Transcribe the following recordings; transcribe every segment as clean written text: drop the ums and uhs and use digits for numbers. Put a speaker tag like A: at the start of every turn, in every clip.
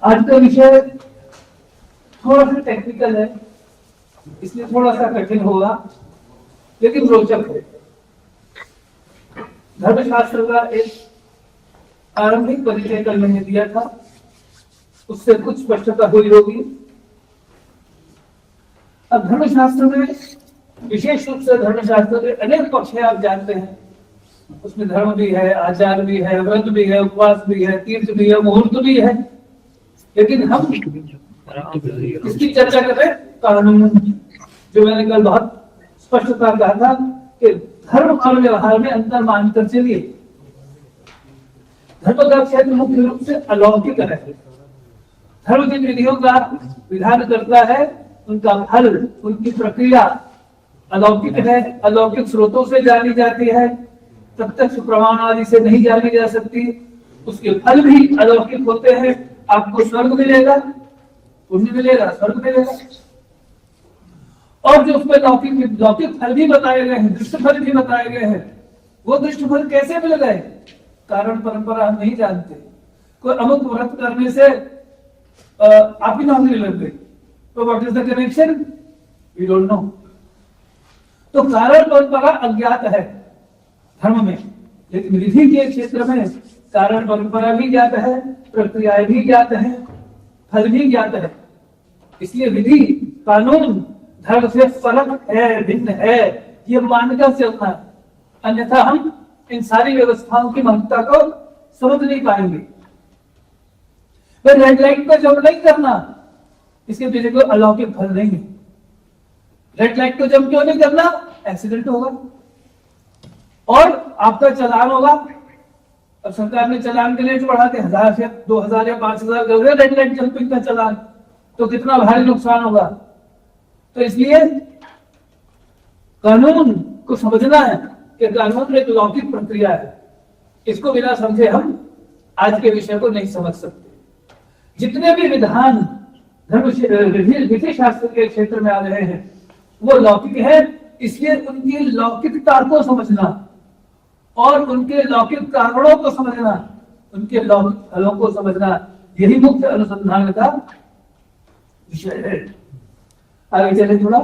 A: आज का विषय थोड़ा सा टेक्निकल है, इसलिए थोड़ा सा कठिन होगा, लेकिन रोचक है। धर्मशास्त्र का एक आरंभिक परिचय कल मैंने दिया था, उससे कुछ स्पष्टता हुई होगी। अब धर्मशास्त्र में विशेष रूप से धर्मशास्त्र के अनेक पक्ष है, आप जानते हैं। उसमें धर्म भी है, आचार भी है, व्रत भी है, उपवास भी है, तीर्थ भी है, मुहूर्त भी है। लेकिन हम इसकी चर्चा कर रहे हैं कानून, जो मैंने कल बहुत स्पष्टता कहा था कि धर्म और व्यवहार में अंतर मानकर चलिए। धर्म का क्षेत्र मुख्य रूप से अलौकिक है। धर्म जिन विधियों का विधान करता है, उनका फल, उनकी प्रक्रिया अलौकिक है, अलौकिक स्रोतों से जानी जाती है, प्रत्यक्ष प्रमाण आदि से नहीं जानी जा सकती। उसके फल भी अलौकिक होते हैं। आपको स्वर्ग मिलेगा, पुण्य मिलेगा, स्वर्ग मिलेगा। और जो उसमें लौकिक फल भी बताए गए हैं, दृष्ट फल भी बताए गए हैं, वो दृष्ट फल कैसे मिल गए? कारण परंपरा हम नहीं जानते। कोई अमुक व्रत करने से आपकी नौकरी लग गई, तो what is the connection? We don't know. तो कारण परंपरा अज्ञात है धर्म में, लेकिन विधि के क्षेत्र में कारण परंपरा भी ज्ञात है, प्रक्रियाएं भी ज्ञात है, फल भी ज्ञात है। इसलिए विधि कानून धर्म से फर्क है, भिन्न है, ये मानकर चलना है। अन्यथा हम इन सारी व्यवस्थाओं की महत्ता को समझ नहीं पाएंगे। रेड लाइट को जंप नहीं करना, इसके पीछे कोई अलौकिक फल नहीं है। रेड लाइट को जंप क्यों नहीं करना? एक्सीडेंट होगा और आपका चालान होगा। अब सरकार ने चालान के रेट बढ़ा के 1000 से 2000 या 5000 कर दिया रेड लाइट जंपिंग का चालान, तो कितना भारी नुकसान होगा। तो इसलिए कानून को समझना है कि कानून एक लौकिक प्रक्रिया है। इसको बिना समझे हम आज के विषय को नहीं समझ सकते। जितने भी विधान विधि शास्त्र के क्षेत्र में आ रहे हैं वो लौकिक है, इसलिए उनकी लौकिकता को समझना और उनके लौकिक कारणों को समझना, उनके लौकिक फलों को समझना, यही मुख्य अनुसंधान का विषय है। आगे चले थोड़ा।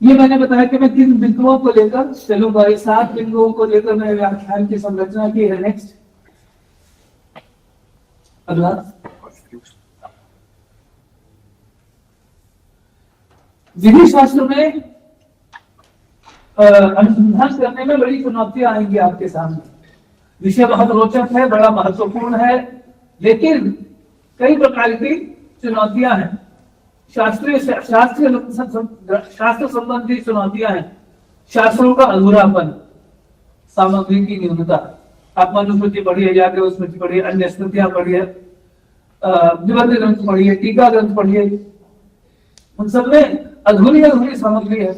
A: ये मैंने बताया कि मैं किन बिंदुओं को लेकर चलूंगा। 7 बिंदुओं को लेकर मैंने व्याख्यान की संरचना की है। नेक्स्ट, अगला। विधि शास्त्र में अनुसंधान करने में बड़ी चुनौतियां आएंगी आपके सामने। विषय बहुत रोचक है, बड़ा महत्वपूर्ण है, लेकिन कई प्रकार की चुनौतियां हैं। शास्त्र संबंधी चुनौतियां हैं। शास्त्रों का अधूरापन, सामग्री की न्यूनता। आप मनुस्मृति पढ़िए, जाके स्मृति पढ़िए, अन्य स्मृतियां पढ़िए, निबंध ग्रंथ पढ़िए, टीका ग्रंथ पढ़िए, उन सब में अधूरी सामग्री है।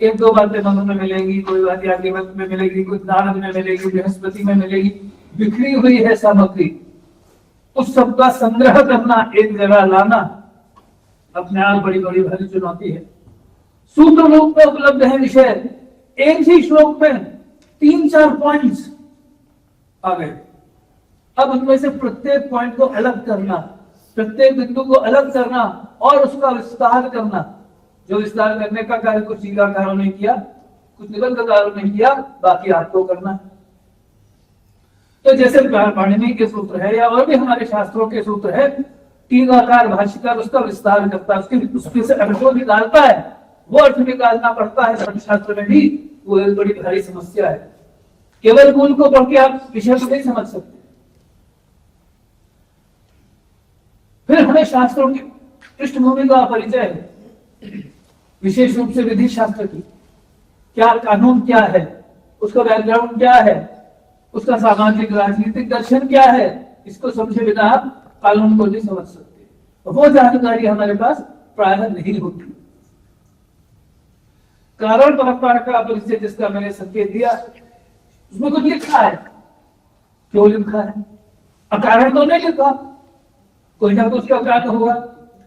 A: 1-2 बातें मनु में मिलेंगी, कोई बात याज्ञवल्क्य में मिलेगी, कुछ नारद में मिलेगी, बृहस्पति में मिलेगी, बिखरी हुई है सामग्री। उस सब का संग्रह करना, एक जगह लाना, अपने आप बड़ी बड़ी भारी चुनौती है। सूत्र रूप में उपलब्ध है विषय, एक ही श्लोक में 3-4 पॉइंट्स आ गए। अब उनमें से प्रत्येक पॉइंट को अलग करना, प्रत्येक बिंदु को अलग करना और उसका विस्तार करना। जो विस्तार करने का कार्य कुछ टीकाकारों ने किया, कुछ निबंधकारों ने किया, बाकी आपको करना है। तो जैसे पाणिनि के सूत्र है या और भी हमारे शास्त्रों के सूत्र है, टीकाकार भाष्यकार उसका विस्तार करता है, उसके से अर्थ को निकालता है, वो अर्थ निकालना पड़ता है। धर्मशास्त्र में भी वो एक बड़ी भारी समस्या है। केवल मूल को पढ़ के आप विषय को नहीं समझ सकते। फिर हमें शास्त्रों की पृष्ठभूमि का परिचय है, विशेष रूप से विधि शास्त्र की, क्या कानून क्या है, उसका बैकग्राउंड क्या है, उसका सामाजिक राजनीतिक दर्शन क्या है, इसको समझे बिना आप कानून को नहीं समझ सकते। वो जानकारी हमारे पास प्रायः नहीं होती। कारण परंपरा का परिचय जिसका मैंने संकेत दिया, उसमें कुछ लिखा है, क्यों लिखा है, अकारण तो नहीं लिखा, कोई ना कुछ का कारण होगा,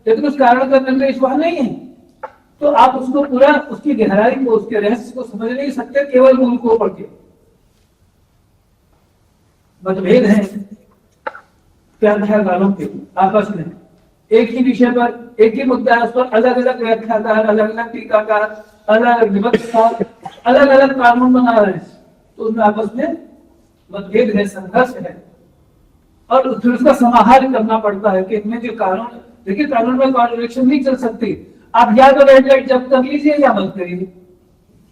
A: लेकिन उस कारण का निर्देश वहां नहीं है, तो आप उसको पूरा, उसकी गहराई को, उसके रहस्य को समझ नहीं सकते केवल मूल को पढ़ के। मतभेद है व्याख्याकारों के आपस में, एक ही विषय पर, एक ही मुद्दा है, उस पर अलग अलग व्याख्याकार, अलग अलग टीकाकार, अलग अलग विमर्शकार, अलग अलग कानून बना रहे हैं, तो उनमें आपस में मतभेद है, संघर्ष है, और फिर उसका समाहार करना पड़ता है कि इनमें जो कानून, देखिए कानून में कॉन्ट्रडिक्शन नहीं चल सकती, आप या तो रेड लाइट जब कर लीजिए या मत करिए,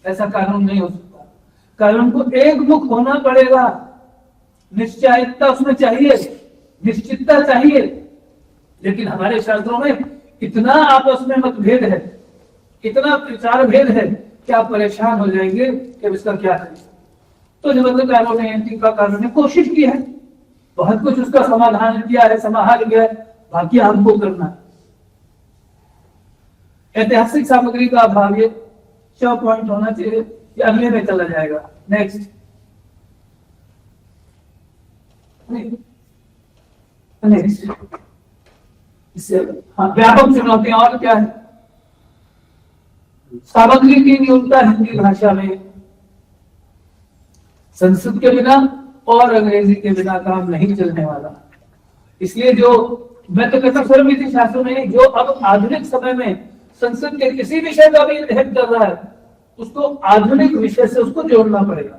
A: ऐसा कानून नहीं हो सकता। कानून को एक मुख होना पड़ेगा, निश्चयता उसमें चाहिए, निश्चितता चाहिए, लेकिन हमारे शास्त्रों में इतना आपस में मतभेद है, इतना विचार भेद है कि आप परेशान हो जाएंगे कि इसका क्या है। तो निबंधकारों ने, टीकाकारों ने कोशिश की है, बहुत कुछ उसका समाधान किया है, समाहार किया है, बाकी हमको करना है। ऐतिहासिक सामग्री का अभाव, ये 6 पॉइंट होना चाहिए, ये अगले में चला जाएगा। नेक्स्ट, इससे व्यापक चुनौतियां और क्या है, सामग्री की न्यूनता हिंदी भाषा में, संस्कृत के बिना और अंग्रेजी के बिना काम नहीं चलने वाला। इसलिए जो मैं तो कहता हूं विधि शास्त्रों में, जो अब आधुनिक समय में संस्कृत के किसी विषय का भी अध्ययन कर रहा है, उसको आधुनिक विषय से उसको जोड़ना पड़ेगा।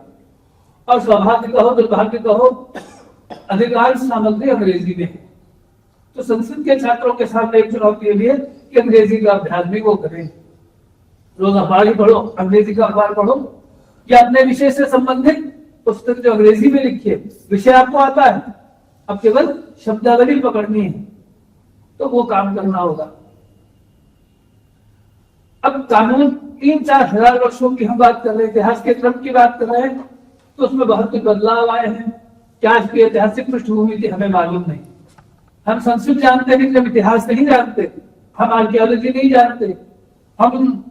A: और सौभाग्य कहो दुर्भाग्य कहो, अधिकांश सामग्री अंग्रेजी में है, तो संस्कृत के छात्रों के सामने एक चुनौती ये भी है कि अंग्रेजी का अभ्यास भी वो करें। रोज अखबार ही पढ़ो, अंग्रेजी का अखबार पढ़ो, या अपने विषय से संबंधित पुस्तक जो अंग्रेजी में लिखी है, विषय आपको आता है, अब केवल शब्दावली पकड़नी है, तो वो काम करना होगा। अब कानून 3-4 हजार वर्षों की हम बात कर रहे हैं, इतिहास के क्रम की बात कर रहे हैं, तो उसमें बहुत कुछ बदलाव आए हैं। क्या इसकी ऐतिहासिक पृष्ठभूमि थी हमें मालूम नहीं। हम संस्कृत जानते हैं, जब इतिहास नहीं जानते, हम आर्कियोलॉजी नहीं जानते, हम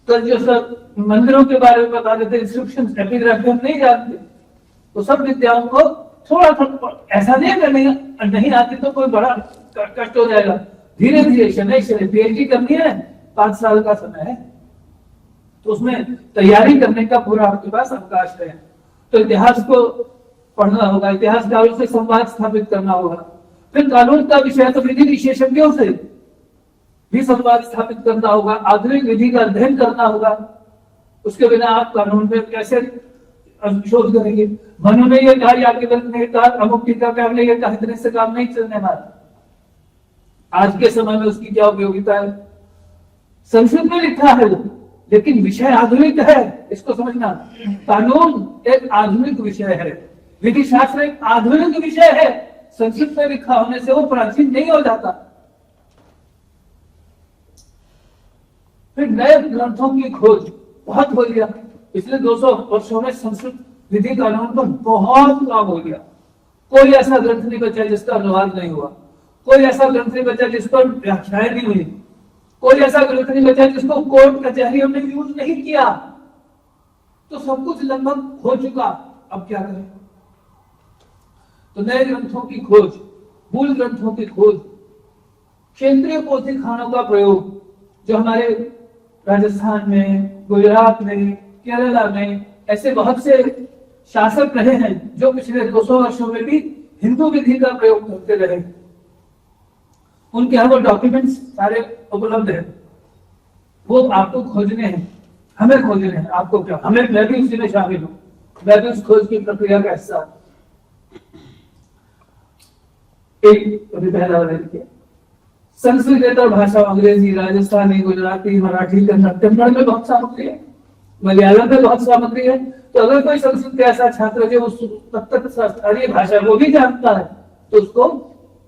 A: कल जो सब मंदिरों के बारे में बता देते, इंस्क्रिप्शंस, एपिग्राफी हम नहीं जानते, तो सब विद्याओं को थोड़ा थोड़ा, ऐसा नहीं करने नहीं आती तो कोई बड़ा कष्ट हो जाएगा, धीरे धीरे शनै शनै। पीएचडी करनी है, 5 साल का समय है, तो उसमें तैयारी करने का पूरा आपके पास अवकाश है। तो इतिहास को पढ़ना होगा, इतिहासकारों से संवाद स्थापित करना होगा, फिर कानून का विषय तो विधि विशेषज्ञों से भी संवाद स्थापित करना होगा, आधुनिक विधि का अध्ययन करना होगा। उसके बिना आप कानून में कैसे शोध करेंगे। मनु ने ये कहा, याज्ञवल्क्य ने कहा, अमुक टीकाकार ने ये कहा, इतने से काम नहीं चलने वाला। आज के समय में उसकी क्या उपयोगिता है। संस्कृत में लिखा है वो, लेकिन विषय आधुनिक है, इसको समझना। कानून एक आधुनिक विषय है, विधि शास्त्र एक आधुनिक विषय है, संस्कृत में लिखा होने से वो प्राचीन नहीं हो जाता। फिर नए ग्रंथों की खोज बहुत हो गया, पिछले 200 वर्षों में संस्कृत विधि कानून पर बहुत काम हो गया। कोई ऐसा ग्रंथ नहीं बचा जिसका अनुवाद नहीं हुआ, कोई ऐसा ग्रंथ नहीं बचा जिस पर व्याख्याएं नहीं हुई, कोई ऐसा ग्रंथ नहीं बचा जिसको कोर्ट कचहरियों ने यूज नहीं किया। तो सब कुछ लगभग हो चुका, अब क्या करें। तो नए ग्रंथों की खोज, मूल ग्रंथों की खोज, क्षेत्रीय पोथी खानों का प्रयोग, जो हमारे राजस्थान में, गुजरात में, केरला में ऐसे बहुत से शासक रहे हैं जो पिछले 200 वर्षों में भी हिंदू विधि का प्रयोग करते रहे, उनके यहाँ वो डॉक्यूमेंट्स सारे उपलब्ध हैं। वो आपको खोजने हैं, हमें खोजने हैं। आपको क्या, हमें, मैं भी उसी में शामिल हूँ, मैं भी उस खोज की प्रक्रिया का हिस्सा हूं। एक संस्कृत भाषा, अंग्रेजी, राजस्थानी, गुजराती, मराठी, कन्नड़ में बहुत सामग्री है, मलयालम में बहुत सामग्री है। तो अगर कोई संस्कृत का ऐसा छात्र जो उस तब तक स्थानीय भाषा को भी जानता है, तो उसको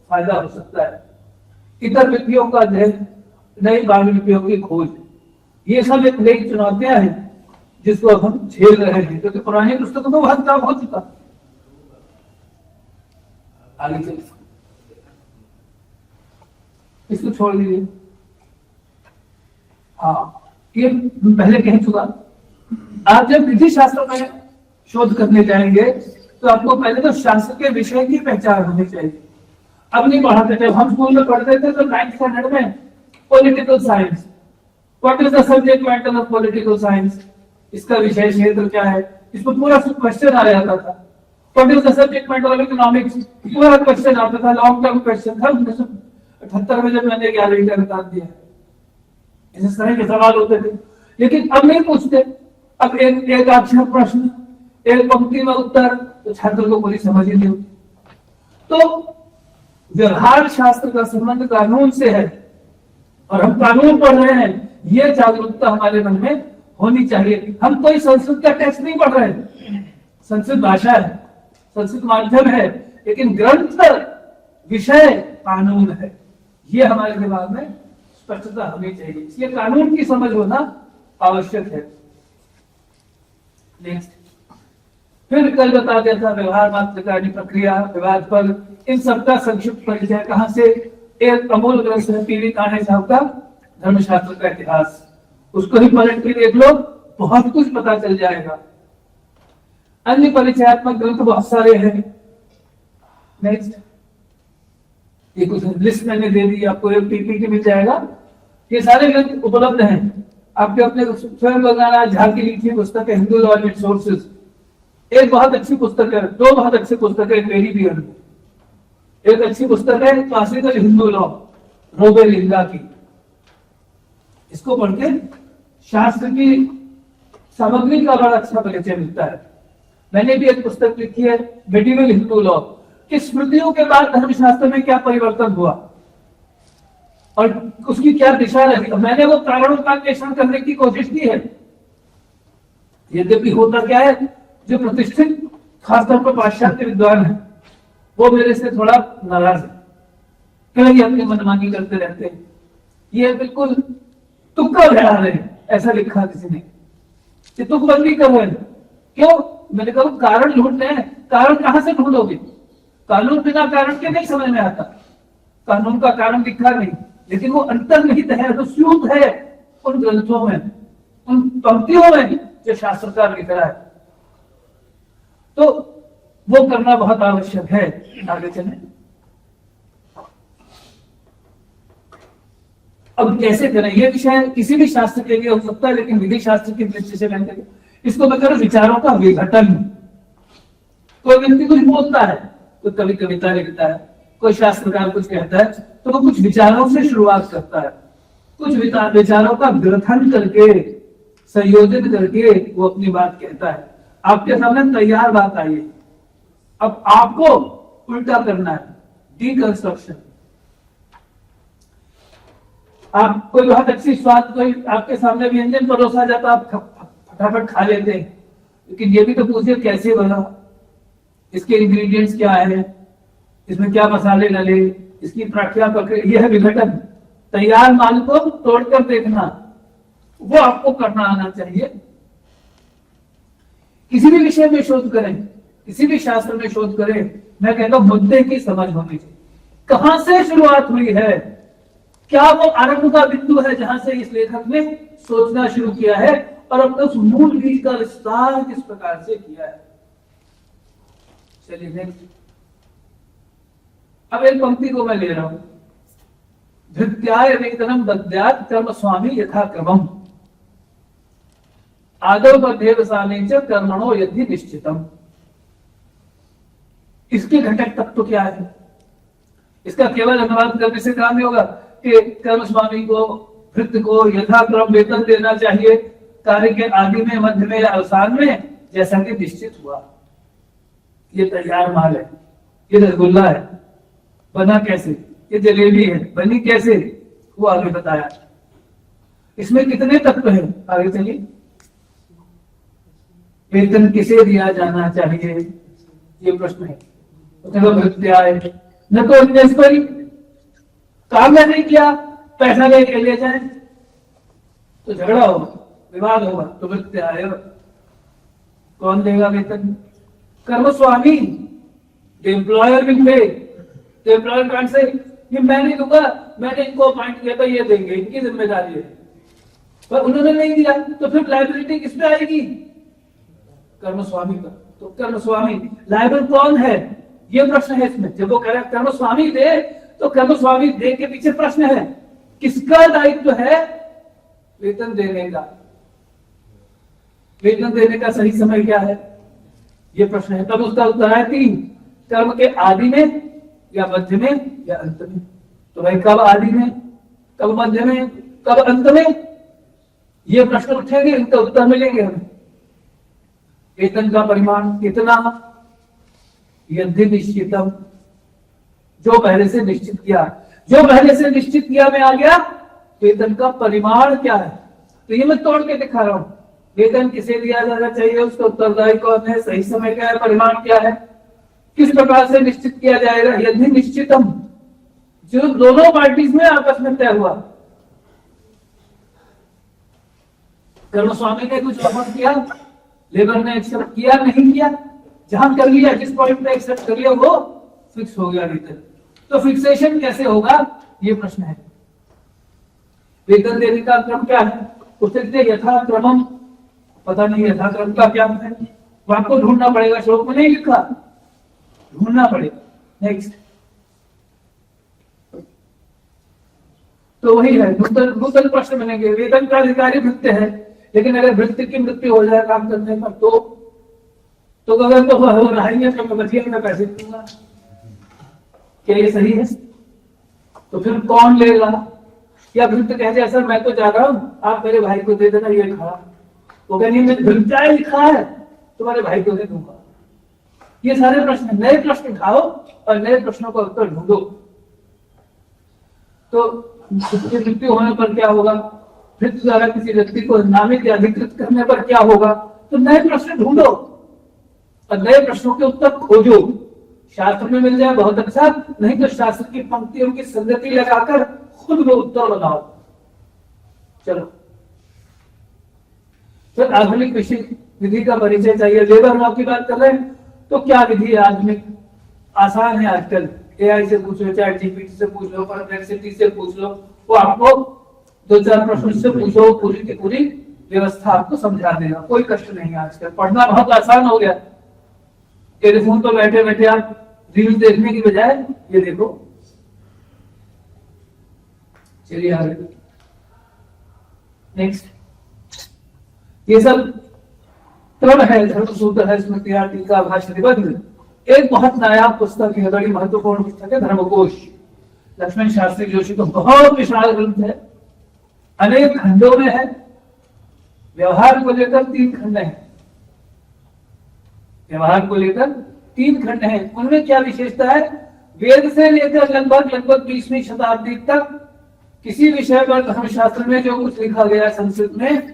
A: फायदा हो सकता है। इतर लिपियों का अध्ययन, नई बाल लिपियों की खोज, ये सब एक नई चुनौतियां हैं जिसको अब हम झेल रहे हैं, क्योंकि पुरानी पुस्तकों में बहुत काम हो चुका। आगे चलिए, इसको छोड़ दीजिए। हाँ, ये पहले कह चुका। आप जब विधि शास्त्र में शोध करने जाएंगे तो आपको पहले तो शास्त्र के विषय की पहचान होनी चाहिए। अब नहीं पढ़ाते थे, हम स्कूल में पढ़ते थे तो 9th स्टैंडर्ड में political science, what is the subject matter of political science, इसका विषय क्षेत्र क्या है, इसको पूरा क्वेश्चन आ जाता था। What is the subject matter of economics, पूरा क्वेश्चन आता था, लॉन्ग टर्म क्वेश्चन था। 1978 में जब मैंने 11वीं का निकाल दिया, इस तरह के सवाल होते थे। लेकिन अब नहीं पूछते, अब एक अक्षर प्रश्न, एक पंक्ति में उत्तर, तो छात्र को पूरी समझ ही नहीं होती। तो व्यवहार शास्त्र का संबंध कानून से है और हम कानून पढ़ रहे हैं, ये जागरूकता हमारे मन में होनी चाहिए। हम कोई संस्कृत का टेक्स्ट नहीं पढ़ रहे हैं, संस्कृत भाषा है, संस्कृत माध्यम है, लेकिन ग्रंथ विषय कानून है, ये हमारे दिमाग में स्पष्टता होनी चाहिए। इसलिए कानून की समझ होना आवश्यक है। नेक्स्ट, फिर कल बता दिया था व्यवहार मात्र कार्य प्रक्रिया, विवाद पर, इन सबका संक्षिप्त परिचय कहां से, एक अमूल ग्रंथ है पीवी कान्हे साहब का धर्मशास्त्र का इतिहास, उसको ही पलट के देख लो, बहुत कुछ पता चल जाएगा। अन्य परिचयात्मक ग्रंथ बहुत सारे हैं। नेक्स्ट, ये कुछ लिस्ट मैंने दे दी आपको, एक पीपीटी मिल जाएगा, ये सारे ग्रंथ उपलब्ध हैं आपके अपने स्वयं बनाना। झा की लिखी पुस्तक है हिंदू लॉ एंड सोर्सेज, एक बहुत अच्छी पुस्तक है, दो बहुत अच्छी पुस्तक है, मेरी भी है। एक अच्छी पुस्तक है क्लासिकल हिंदू लॉ रोबेलिंगा की, इसको पढ़ के शास्त्र की सामग्री का बड़ा अच्छा परिचय मिलता है। मैंने भी एक पुस्तक लिखी है मेडिवल हिंदू लॉ, कि स्मृतियों के बाद धर्मशास्त्र में क्या परिवर्तन हुआ और उसकी क्या दिशा रही। मैंने वो कारणों का अन्वेषण करने की कोशिश की है। यद्यपि होता क्या है, जो प्रतिष्ठित खासतौर पर पाश्चात्य विद्वान है वो मेरे से थोड़ा नाराज है, कहीं अपनी मनमानी करते रहते हैं, ये बिल्कुल तुक्का लगा रहे हैं, ऐसा लिखा किसी ने, ये तुकबंदी कर रहे हैं। क्यों? मैंने कहा कारण ढूंढते हैं, कारण कहां से ढूंढोगे, कानून बिना कारण के नहीं समझ में आता, कानून का कारण दिखा नहीं, लेकिन वो अंतर्निहित है, सुसूत है उन ग्रंथों में, उन पंक्तियों में जो शास्त्रकार लिख रहा है, तो वो करना बहुत आवश्यक है। आगे चलें, अब कैसे करें, ये विषय किसी भी शास्त्र के लिए हो सकता है, लेकिन विधि शास्त्र की दृष्टि से मैं इसको मैं करूं विचारों का विघटन। कोई व्यक्ति कुछ बोलता है, कोई कवि कविता लिखता है, कोई शास्त्रकार कुछ कहता है, तो वो कुछ विचारों से शुरुआत करता है, कुछ विचारों का ग्रथन करके संयोजित करके वो अपनी बात कहता है। आपके सामने तैयार बात आई है, अब आपको उल्टा करना है, डीकंस्ट्रक्शन। आप कोई बहुत अच्छी स्वाद, कोई आपके सामने व्यंजन परोसा जाता, आप फटाफट खा लेते हैं, लेकिन ये भी तो पूछिए कैसे बना, इसके इंग्रेडिएंट्स क्या है, इसमें क्या मसाले डाले, इसकी प्रक्रिया प्रक्रिया, यह है विघटन। तैयार माल को तोड़कर देखना, वो आपको करना आना चाहिए। किसी भी विषय में शोध करें, किसी भी शास्त्र में शोध करें, मैं कहता हूं मुद्दे की समझ होनी चाहिए, कहां से शुरुआत हुई है, क्या वो आरंभ का बिंदु है जहां से इस लेखक ने सोचना शुरू किया है, और अपने उस मूल बीज का विस्तार किस प्रकार से किया है। चलिए नेक्स्ट, अब एक पंक्ति को मैं ले रहा हूं, धृत्याय वेतनम दद्यात् कर्म स्वामी यथा क्रमम आदौ बध्यवसाने च कर्मणो यदि निश्चितम। इसके घटक तत्व क्या है, इसका केवल अनुवाद करने से काम नहीं होगा कि कर्म स्वामी को, भृत्य को यथाक्रम वेतन देना चाहिए, कार्य के आदि में, मध्य में या अवसान में, जैसा कि निश्चित हुआ। ये तैयार माल है, ये रसगुल्ला है, बना कैसे, ये जलेबी है, बनी कैसे, वो आगे बताया। इसमें कितने तत्व हैं, आगे चलिए। वेतन किसे दिया जाना चाहिए, ये प्रश्न है। न तो अन्यस्परी, काम में नहीं किया, पैसा लेके ले जाए तो झगड़ा होगा, विवाद होगा, तो वृत्ति आएगा। कौन देगा वेतन? कर्म स्वामी। The employer will pay. The employer can't say ये मैं नहीं दूंगा, मैंने इनको अपॉइंट किया था, ये देंगे, इनकी जिम्मेदारी है, पर उन्होंने नहीं दिया, तो फिर लायबिलिटी किस पे आएगी? कर्म स्वामी पर। तो कर्म स्वामी लायबल कौन है, ये प्रश्न है इसमें। जब वो कह रहे हैं कर्म स्वामी दे, तो कर्म स्वामी दे के पीछे प्रश्न है, किसका दायित्व है वेतन देने का? वेतन देने का सही समय क्या है, ये प्रश्न है। तब उसका उत्तर है 3, कर्म के आदि में, या मध्य में, या अंत में। तो भाई कब आदि में, कब मध्य में, कब अंत में, ये प्रश्न उठेंगे, इनका उत्तर मिलेंगे हमें। वेतन का परिमाण कितना? यदि निश्चितम, जो पहले से निश्चित किया, जो पहले से निश्चित किया में आ गया, वेतन का परिमाण क्या है? तो ये मैं तोड़ के दिखा रहा हूं। वेतन किसे दिया जाना चाहिए, उसका उत्तरदायी कौन है, सही समय क्या है, परिमाण क्या है, किस प्रकार से निश्चित किया जाएगा? यदि निश्चितम, जो दोनों पार्टीज में आपस में तय हुआ। कर्म स्वामी ने कुछ ऑफर किया, लेबर ने एक्सेप्ट किया, नहीं किया, जहां कर लिया, जिस पॉइंट पे एक्सेप्ट कर लिया वो फिक्स हो गया वेतन। तो फिक्सेशन कैसे होगा, ये प्रश्न है। वेतन देने का क्रम क्या है? उससे यथाक्रमम, पता नहीं यथाक्रम का क्या है, वो आपको ढूंढना पड़ेगा, श्लोक में नहीं लिखा, ढूंढना पड़ेगा। नेक्स्ट, तो वही है, नूतन प्रश्न बनेंगे। वेतन का अधिकारी भृत्य है, लेकिन अगर भृत्य की मृत्यु हो जाए काम करने पर, तो अगर तो हो रहा है तो मैं बचिए मैं पैसे दूंगा, क्या ये सही है? तो फिर कौन लेगा? या भृत्य कह जाए सर मैं तो जा रहा हूं, आप मेरे भाई को दे देना ये खा, वो कहेंगे मैं भृत्या लिखा है, तुम्हारे भाई को दे दूंगा। ये सारे प्रश्न, नए प्रश्न उठाओ और नए प्रश्नों का उत्तर ढूंढो। तो उसकी मृत्यु होने पर क्या होगा, भृत्य द्वारा किसी व्यक्ति को नामित या अधिकृत करने पर क्या होगा? तो नए प्रश्न ढूंढो और नए प्रश्नों के उत्तर खोजो। शास्त्र में मिल जाए बहुत अच्छा, नहीं तो शास्त्र की पंक्तियों की संगति लगाकर खुद वो उत्तर बनाओ। चलो, फिर आधुनिक विधि का परिचय चाहिए। लेबर लॉ की बात कर रहे हैं तो क्या विधि है आधुनिक? आसान है आजकल, एआई से पूछ लो, चैट जीपीटी से पूछ लो, परप्लेक्सिटी से पूछ लो, वो आपको 2-4 प्रश्न से पूछो, पूरी की पूरी व्यवस्था आपको समझा देगा। कोई कष्ट नहीं है आजकल, पढ़ना बहुत आसान हो गया। टेलीफोन पर बैठे बैठे आप रील्स देखने की बजाय ये देखो। चलिए आगे, नेक्स्ट। ये सब क्रम है, धर्मसूत्र है, स्मृतियां, टीका, भाष्य, निबंध। एक बहुत नायाब पुस्तक है, बड़ी महत्वपूर्ण पुस्तक है, धर्मकोश। लक्ष्मण शास्त्री जोशी को बहुत विशाल ग्रंथ है, अनेक खंडों में है। व्यवहार को लेकर 3 खंड हैं। व्यवहार को लेकर 3 खंड हैं। उनमें क्या विशेषता है? वेद से लेकर लगभग 20वीं शताब्दी तक किसी विषय पर धर्मशास्त्र में जो कुछ लिखा गया संस्कृत में,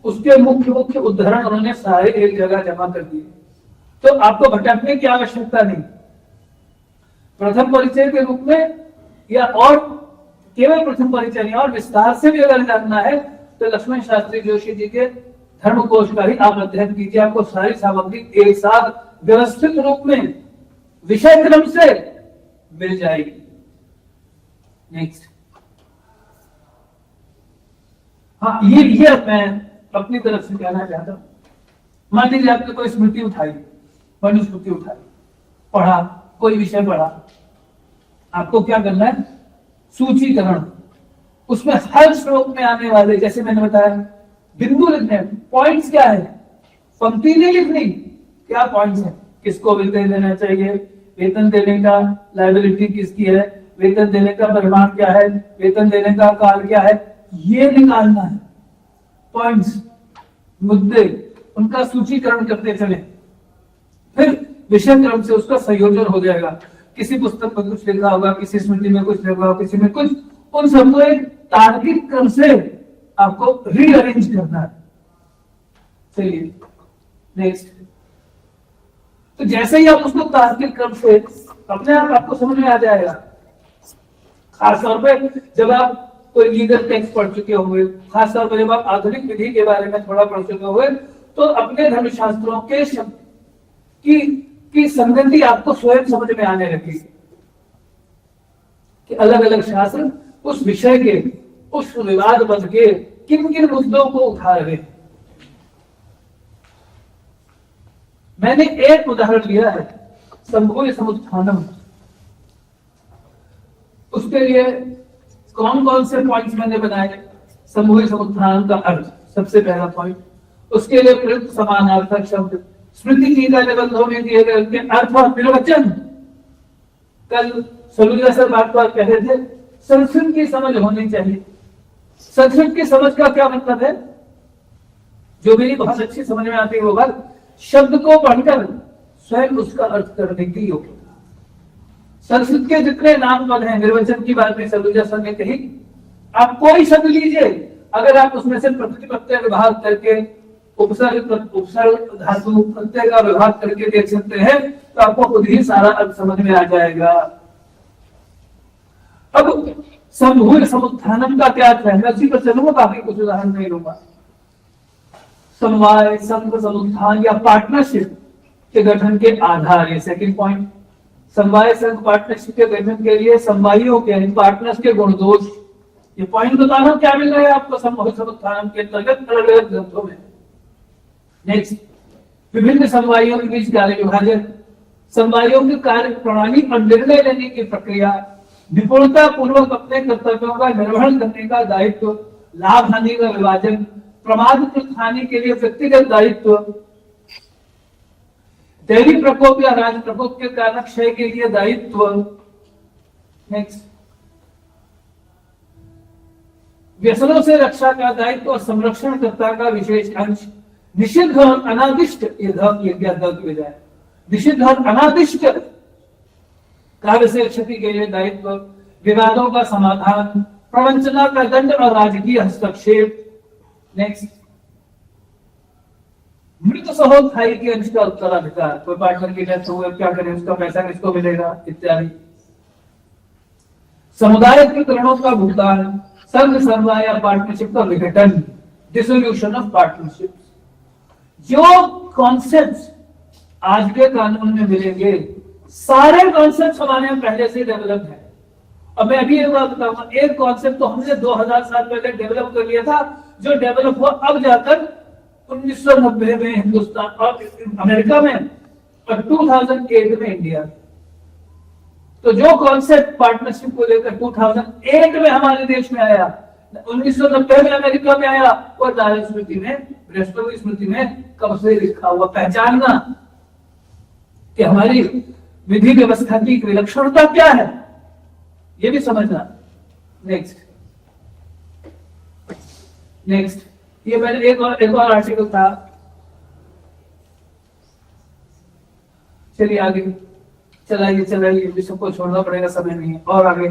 A: उसके मुख्य उदाहरण उन्होंने सारे एक जगह जमा कर दिए। तो आपको भटकने की आवश्यकता नहीं। प्रथम परिचय के रूप में या और केवल प्रथम परिचय नहीं, और विस्तार से भी अगर जानना है तो लक्ष्मण शास्त्री जोशी जी के धर्मकोश का ही आप अध्ययन कीजिए। आपको सारी सामग्री एक साथ व्यवस्थित रूप में विषय क्रम से मिल जाएगी। नेक्स्ट, हाँ, ये मैं अपनी तरफ से कहना चाहता हूं। मान लीजिए आपने कोई स्मृति उठाई, मनुस्मृति उठाई, पढ़ा, कोई विषय पढ़ा, आपको क्या करना है? सूचीकरण। उसमें हर श्लोक में आने वाले, जैसे मैंने बताया, बिंदु लिखने, पॉइंट्स क्या है, पंक्ति नहीं लिखनी, क्या पॉइंट्स है, किसको वेतन देना चाहिए, वेतन देने का लायबिलिटी किसकी है, वेतन देने का परिमाण क्या है, वेतन देने का काल क्या है, ये निकालना है। पॉइंट्स, मुद्दे, उनका सूचीकरण करते चले, फिर विषय क्रम से उसका संयोजन हो जाएगा। किसी पुस्तक में कुछ लिखा होगा, किसी स्मृति में कुछ लिखा होगा, किसी में कुछ, उन सबको एक तार्किक क्रम से आपको रीअरेंज करना है। चलिए नेक्स्ट। तो जैसे ही आप उसको तार्किक क्रम से, अपने आप आपको समझ में आ जाएगा। खासतौर पे जब आप कोई लीगल टेक्स्ट पढ़ चुके होंगे, खासतौर पर जब आप आधुनिक विधि के बारे में थोड़ा पढ़ चुके होंगे, तो अपने धर्मशास्त्रों के शब्द की संगति आपको स्वयं समझ में आने लगेगी कि अलग अलग शास्त्र उस विषय के, उस विवाद बन के किन किन मुद्दों को उठा रहे। मैंने एक उदाहरण लिया है, संभूय समुत्थानम। उसके लिए कौन कौन से पॉइंट्स मैंने बनाए? संभूय समुत्थानम का अर्थ सबसे पहला पॉइंट, उसके लिए प्रयुक्त समानार्थक शब्द, स्मृति टीका निबंधों में दिए गए अर्थ और निर्वचन। कल सलूजा सर बात कह रहे थे, संस्कृत की समझ होनी चाहिए। संस्कृत की समझ का क्या मतलब है? जो मेरी बहुत अच्छी समझ में आती है वो बात, शब्द को पढ़कर स्वयं उसका अर्थ करने की योग्यता। संस्कृत के जितने नाम पद हैं, निर्वचन की बात में सलूजा सर ने कही, आप कोई शब्द लीजिए, अगर आप उसमें से प्रकृति प्रत्यय विभाग करके उपसर्ग धातु प्रत्यय का विभाग करके देख सकते हैं, तो आपको खुद ही सारा अर्थ समझ में आ जाएगा। अब संभूय समुत्थानम का क्या अर्थ है? मैं उसी पर चलूंगा, बाकी कुछ उदाहरण नहीं लूंगा। समवाय, संघ, समुत्थान या पार्टनरशिप के गठन के आधार, ये सेकंड पॉइंट। समवाय संघ पार्टनरशिप के गठन के लिए समवायों के पार्टनर्स के गुण दोष, ये पॉइंट बता रहा हूं, क्या मिल रहा है आपको संभूय समुत्थानम के अंतर्गत अलग अलग ग्रंथों में। नेक्स्ट, विभिन्न समवायों के बीच कार्य विभाजन, समवायों की कार्य प्रणाली और निर्णय लेने की प्रक्रिया, विपुलता पूर्वक अपने कर्तव्यों का निर्वहन करने का दायित्व, लाभ हानि का विभाजन, प्रमाद हानि के लिए व्यक्तिगत दायित्व, दैवी प्रकोप या राज प्रकोप के कारण क्षय के लिए दायित्व। नेक्स्ट, व्यसनों से रक्षा का दायित्व और संरक्षणकर्ता का विशेष अंश, निषिद्ध और अनादिष्ट, ये धर्म यज्ञ की बजाय निषिद्ध और अनादिष्ट कार्य से क्षति के लिए दायित्व, विवादों का समाधान, प्रवंचना का दंड और राजकीय हस्तक्षेप। नेक्स्ट, मृत सहोदधाई के अंश का उत्तराधिकार, कोई पार्टनर की डेथ हुई, क्या करें, उसका पैसा किसको मिलेगा, इत्यादि। समुदाय के ऋणों का भुगतान, संघ समवाय या पार्टनरशिप का विघटन, डिसोल्यूशन ऑफ पार्टनरशिप। जो कॉन्सेप्ट्स आज के कानून में मिलेंगे, सारे कॉन्सेप्ट्स हमारे यहाँ पहले से डेवलप है। अब मैं अभी एक बात बताऊंगा, एक कॉन्सेप्ट तो हमने 2000 साल पहले डेवलप कर लिया था, जो डेवलप हुआ अब जाकर 1990 में हिंदुस्तान और अमेरिका में और 2008 में इंडिया। तो जो कॉन्सेप्ट पार्टनरशिप को लेकर 2008 में हमारे देश में आया, 1990 में अमेरिका में आया, और नारायण स्मृति में, बृहस्पति स्मृति में कब से लिखा हुआ। पहचानना कि हमारी विधि व्यवस्था की विलक्षणता क्या है, ये भी समझना। नेक्स्ट, ये मैंने एक और आर्टिकल था, चलिए आगे चलाइए, विषय को छोड़ना पड़ेगा, समय नहीं है। और आगे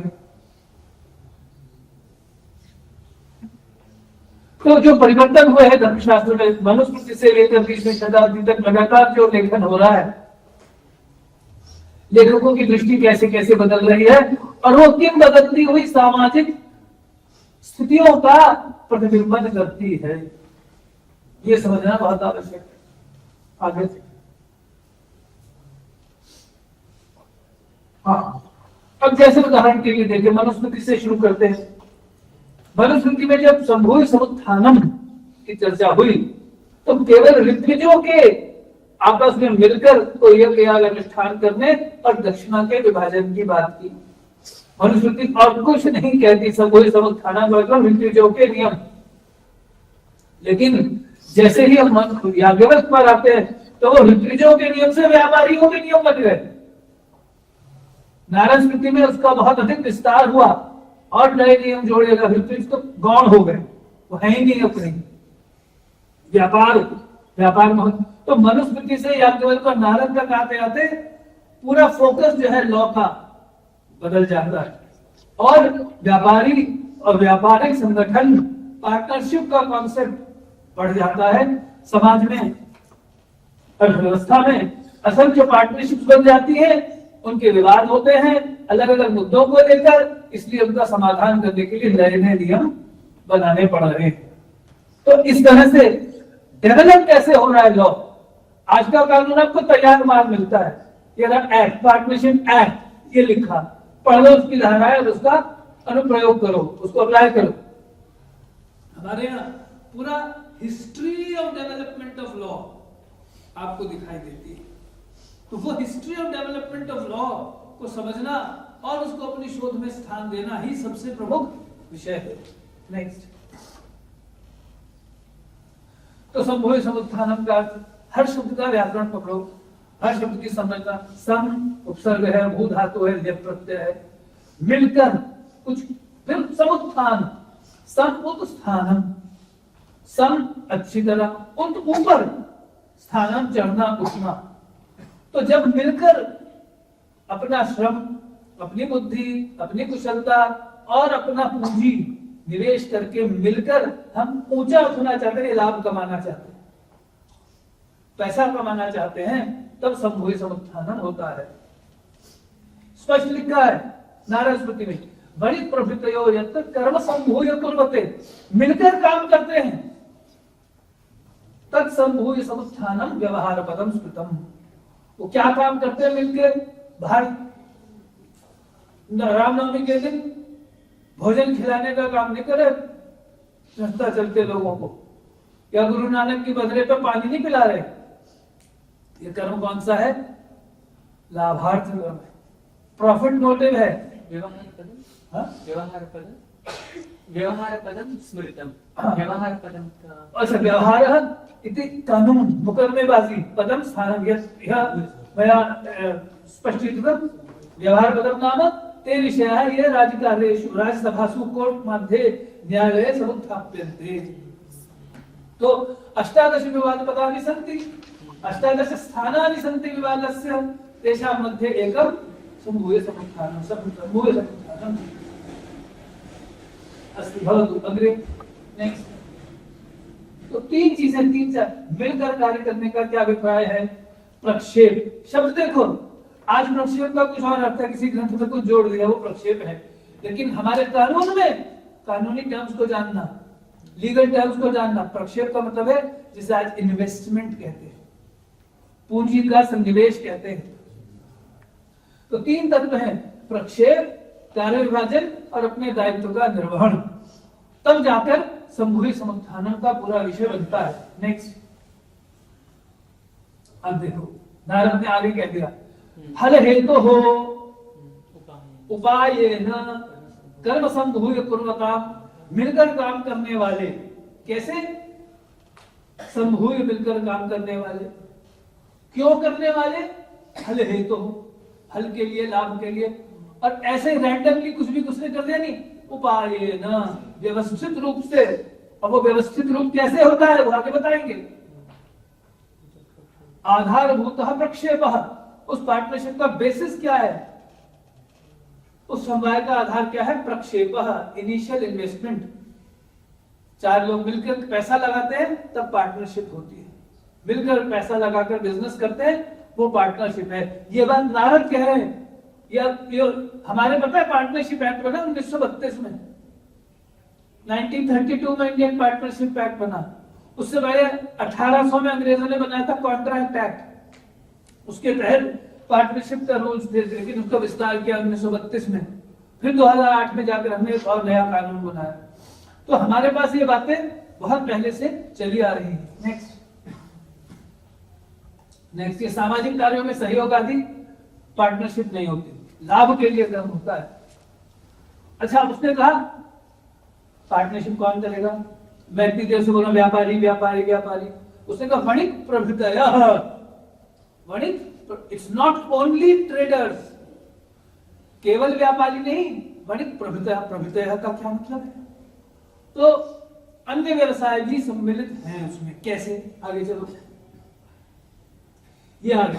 A: तो जो परिवर्तन हुए हैं धर्मशास्त्र में, मनुस्मृति से लेकर 20वीं शताब्दी तक लगातार जो लेखन हो रहा है, लेखकों की दृष्टि कैसे कैसे बदल रही है, और वो किन बदलती हुई सामाजिक स्थितियों का प्रतिबिंबन करती है, ये समझना बहुत आवश्यक है। आगे हाँ, अब जैसे उदाहरण के लिए देखिए, मनुस्मृति से शुरू करते हैं। मनुस्मृति में जब संभूय समुत्थानम की चर्चा हुई, तो केवल ऋत्विजों के आपस में मिलकर तो यज्ञ याग अनुष्ठान करने और दक्षिणा के विभाजन की बात की। मनुस्मृति और कुछ नहीं कहती, संभूय समुत्थानम मतलब ऋत्विजों के नियम। लेकिन जैसे ही हम याज्ञवल्क्य पर आते हैं, तो वो ऋत्विजों के नियम से व्यापारियों के नियम बन गए। नारायण स्मृति में उसका बहुत अधिक विस्तार हुआ और नए नियम जोड़े गए, ऋत्विज तो गौण हो गए, वो है ही नहीं अपने व्यापार में। तो मनुस्मृति से याज्ञवल्क्य और नारद तक आते आते पूरा फोकस जो है लॉ का बदल जाता है, और व्यापारी और व्यापारिक संगठन, पार्टनरशिप का कॉन्सेप्ट बढ़ जाता है समाज में, अर्थव्यवस्था में असंख्य पार्टनरशिप बन जाती है, उनके विवाद होते हैं अलग अलग मुद्दों को लेकर, इसलिए उनका समाधान करने के लिए नए नए नियम बनाने पड़ रहे हैं। तो इस तरह से डेवलप कैसे हो रहा है लॉ। आज का कानून आपको तैयार माल मिलता है, ये रहा एक्ट, पार्टनरशिप एक्ट, ये लिखा, पढ़ लो उसकी धाराएं और उसका अनुप्रयोग करो, उसको अप्लाई करो। हमारे यहाँ पूरा history of development of law आपको दिखाई देती है। तो वो history of development of law को समझना और उसको अपनी शोध में स्थान देना ही सबसे प्रमुख विषय है। नेक्स्ट, तो संभोग समुत्थानम का हर शब्द का व्याकरण पकड़ो, हर शब्द की समझना। सम उपसर्ग है, भू धातु है, लेप प्रत्यय है, मिलकर कुछ, फिर समुत्थान, सम उत्स्थानम, सम अच्छी तरह, उत ऊपर, स्थानम चढ़ना उठना। तो जब मिलकर अपना श्रम, अपनी बुद्धि, अपनी कुशलता और अपना पूंजी निवेश करके मिलकर हम ऊंचा उठना चाहते हैं, लाभ कमाना चाहते हैं, पैसा कमाना चाहते हैं, तब संभोग समुत्थान होता है। स्पष्ट लिखा है नारद स्मृति में, बड़ी प्रभृतयो यत्र कर्म संभूय कुर्वते, मिलकर काम करते हैं, तत् संभूय समुत्थानम व्यवहार पदम स्मृतम। वो क्या काम करते हैं मिलकर, बाहर रामनवमी के दिन भोजन खिलाने का काम नहीं करे रास्ता चलते लोगों को, या गुरु नानक की बदले पे पानी नहीं पिला रहे। ये कर्म कौन सा है, लाभार्थ कर्म है, प्रॉफिट मोटिव है।
B: व्यवहार पदम स्मृतम, व्यवहार पदम का
A: अच्छा, व्यवहार इति कानून मुकदमेबाजी पदम स्थानम, यह मया स्पष्टीकृतं। व्यवहार पदम नाम ते विषयाः ये राज्यकार्येषु राज्यसभासु कोर्ट मध्ये न्यायालये समुत्थाप्यन्ते। तो 18 विवाद पदानि सन्ति, 18 स्थानानि सन्ति विवादस्य, तेषां मध्ये एकं संभूय समुत्थानम, संभूय समुत्थानम अस्ति। भवतु अग्रे। नेक्स्ट, तो तीन चीजें, तीन चार मिलकर कार्य करने का क्या अभिप्राय है। प्रक्षेप शब्द देखो, आज प्रक्षेप का कुछ और अर्थ है, किसी ग्रंथ में कुछ जोड़ दिया वो प्रक्षेप है, लेकिन हमारे कानून में कानूनी टर्म्स को जानना, लीगल टर्म्स को जानना, प्रक्षेप का मतलब है जिसे आज इन्वेस्टमेंट कहते हैं, पूंजी का संनिवेश कहते हैं। तो तीन तत्व हैं, प्रक्षेप, कार्य विभाजन और अपने दायित्व का निर्वहन, तब जाकर संभूय समुत्थान का पूरा विषय बनता है। नेक्स्ट, अब देखो नारद ने आगे कह दिया, फल हेतु हो उपायेन कर्म संभूय कुर्वता, मिलकर काम करने वाले, कैसे संभूय मिलकर काम करने वाले, क्यों करने वाले, फल हेतु हो, फल के लिए, लाभ के लिए, और ऐसे रैंडमली कुछ नहीं कर दिया, नहीं, उपायेन व्यवस्थित रूप से। अब वो व्यवस्थित रूप कैसे होता है वो आगे बताएंगे। आधारभूतः प्रक्षेपः, उस पार्टनरशिप का बेसिस क्या है, उस समवाय का आधार क्या है, प्रक्षेपः, इनिशियल इन्वेस्टमेंट। चार लोग मिलकर पैसा लगाते हैं तब पार्टनरशिप होती है, मिलकर पैसा लगाकर बिजनेस करते हैं वो पार्टनरशिप है। ये बात नारद कह रहे हैं, या हमारे पता है पार्टनरशिप एक्ट बना 1932 में, 1932 में इंडियन पार्टनरशिप एक्ट बना, उससे पहले 1800 में अंग्रेजों ने बनाया था कॉन्ट्रैक्ट एक्ट, उसके तहत पार्टनरशिप का रूल्स थे, लेकिन उसका विस्तार किया 1932 में, फिर 2008 में जाकर हमने एक और नया कानून बनाया। तो हमारे पास ये बातें बहुत पहले से चली आ रही है। नेक्स्ट, ये सामाजिक कार्यों में सहयोग आदि पार्टनरशिप नहीं होती, लाभ के लिए काम होता है। अच्छा, उसने कहा पार्टनरशिप कौन करेगा, व्यक्ति देव से बोला व्यापारी व्यापारी व्यापारी, उसने कहा वणिक प्रभृतयः, वणिक, इट्स नॉट ओनली ट्रेडर्स, केवल व्यापारी नहीं, वणिक प्रभृतयः, प्रभृतयः का क्या मतलब है, तो अन्य व्यवसाय भी सम्मिलित हैं उसमें। कैसे, आगे चलो, ये आगे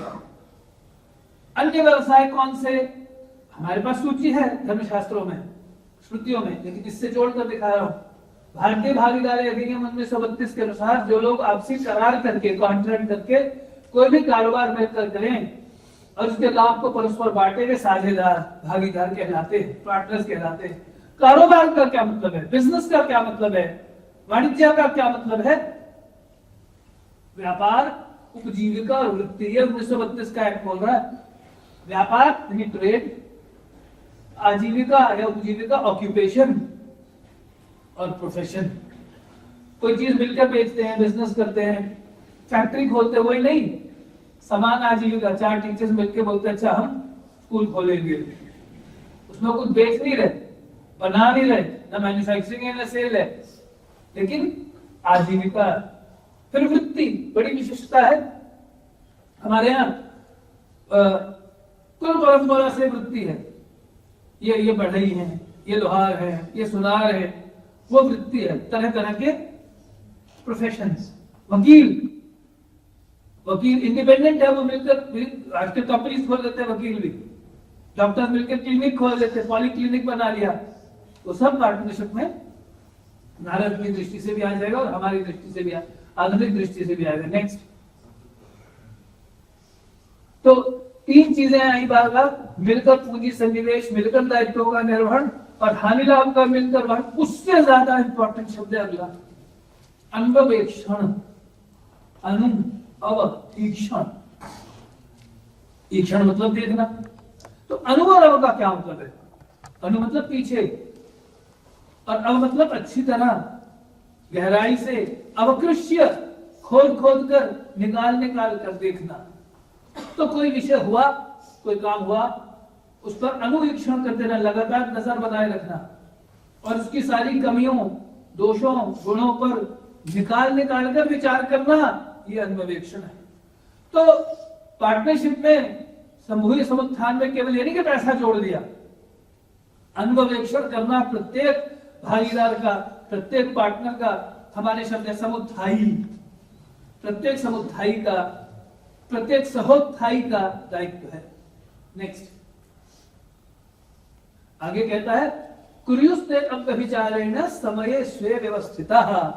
A: अन्य व्यवसाय कौन से, हमारे पास सूची है धर्मशास्त्रों में, श्रुतियों में, लेकिन इससे जोड़कर दिखा रहा हूं। भारतीय भागीदारी अधिनियम 1932 के अनुसार जो लोग आपसी करार करके, कॉन्ट्रैक्ट करके कोई भी कारोबार मिलकर करें और उसके लाभ को परस्पर बांटेंगे, साझेदार, भागीदार कहलाते हैं, पार्टनर्स कहलाते हैं। कारोबार का क्या मतलब है, बिजनेस का क्या मतलब है, वाणिज्य का क्या मतलब है? व्यापार, उपजीविका और वृत्ति। ये 1932 का एक्ट बोल रहा है। व्यापार यानी ट्रेड, आजीविका या उपजीविका ऑक्यूपेशन, और प्रोफेशन। कोई चीज मिलकर बेचते हैं, बिजनेस करते हैं, फैक्ट्री खोलते हैं, वही नहीं। समान आजीविका, 4 टीचर्स मिलकर बोलते हैं अच्छा हम स्कूल खोलेंगे, उसमें कुछ बेच नहीं रहे, बना नहीं रहे, ना मैन्युफैक्चरिंग है ना सेल है, लेकिन आजीविका। फिर वृत्ति, बड़ी विशिष्टता है हमारे यहाँ, कुल परंपरा से वृत्ति है। ये बढ़ई है, ये लोहार है, ये सुनार है, वो वृत्ति है। तरह तरह के प्रोफेशंस। वकील इंडिपेंडेंट है, वो मिलकर आज के कंपनीज खोल देते हैं, वकील भी, डॉक्टर मिलकर क्लिनिक खोल देते हैं, पॉली क्लिनिक बना लिया। वो सब पार्टनरशिप में नारद की दृष्टि से भी आ जाएगा और हमारी दृष्टि से भी, आधुनिक दृष्टि से भी आएगा। नेक्स्ट, तो 3 चीजें आई बार बार, मिलकर पूंजी सन्निवेश, मिलकर दायित्वों का निर्वहन और हानि लाभ का मिलकर वहन। उससे ज्यादा इंपॉर्टेंट शब्द है अगला, अन्वेक्षण। ईक्षण, ईक्षण मतलब देखना। तो अनु और अव का क्या मतलब है? अनु मतलब पीछे, और अव मतलब अच्छी तरह, गहराई से, अवकृष्य, खोद खोद कर, निकाल कर देखना। तो कोई विषय हुआ, कोई काम हुआ, उस पर अनुवीक्षण करते रहना, लगातार नजर बनाए रखना, और उसकी सारी कमियों, दोषों, गुणों पर निकाल कर विचार करना, ये अन्वेक्षण है। तो पार्टनरशिप में, समूह समुत्थान में केवल ये नहीं कि पैसा जोड़ दिया, अन्वेक्षण करना प्रत्येक भागीदार का, प्रत्येक पार्टनर का, हमारे शब्द है समुत्थायी, प्रत्येक समुत्थायी का, प्रत्येक सहोत्थायी का दायित्व है। नेक्स्ट, आगे कहता है, कुर्युस्ते अव्यभिचारेण समये स्वे व्यवस्थितः।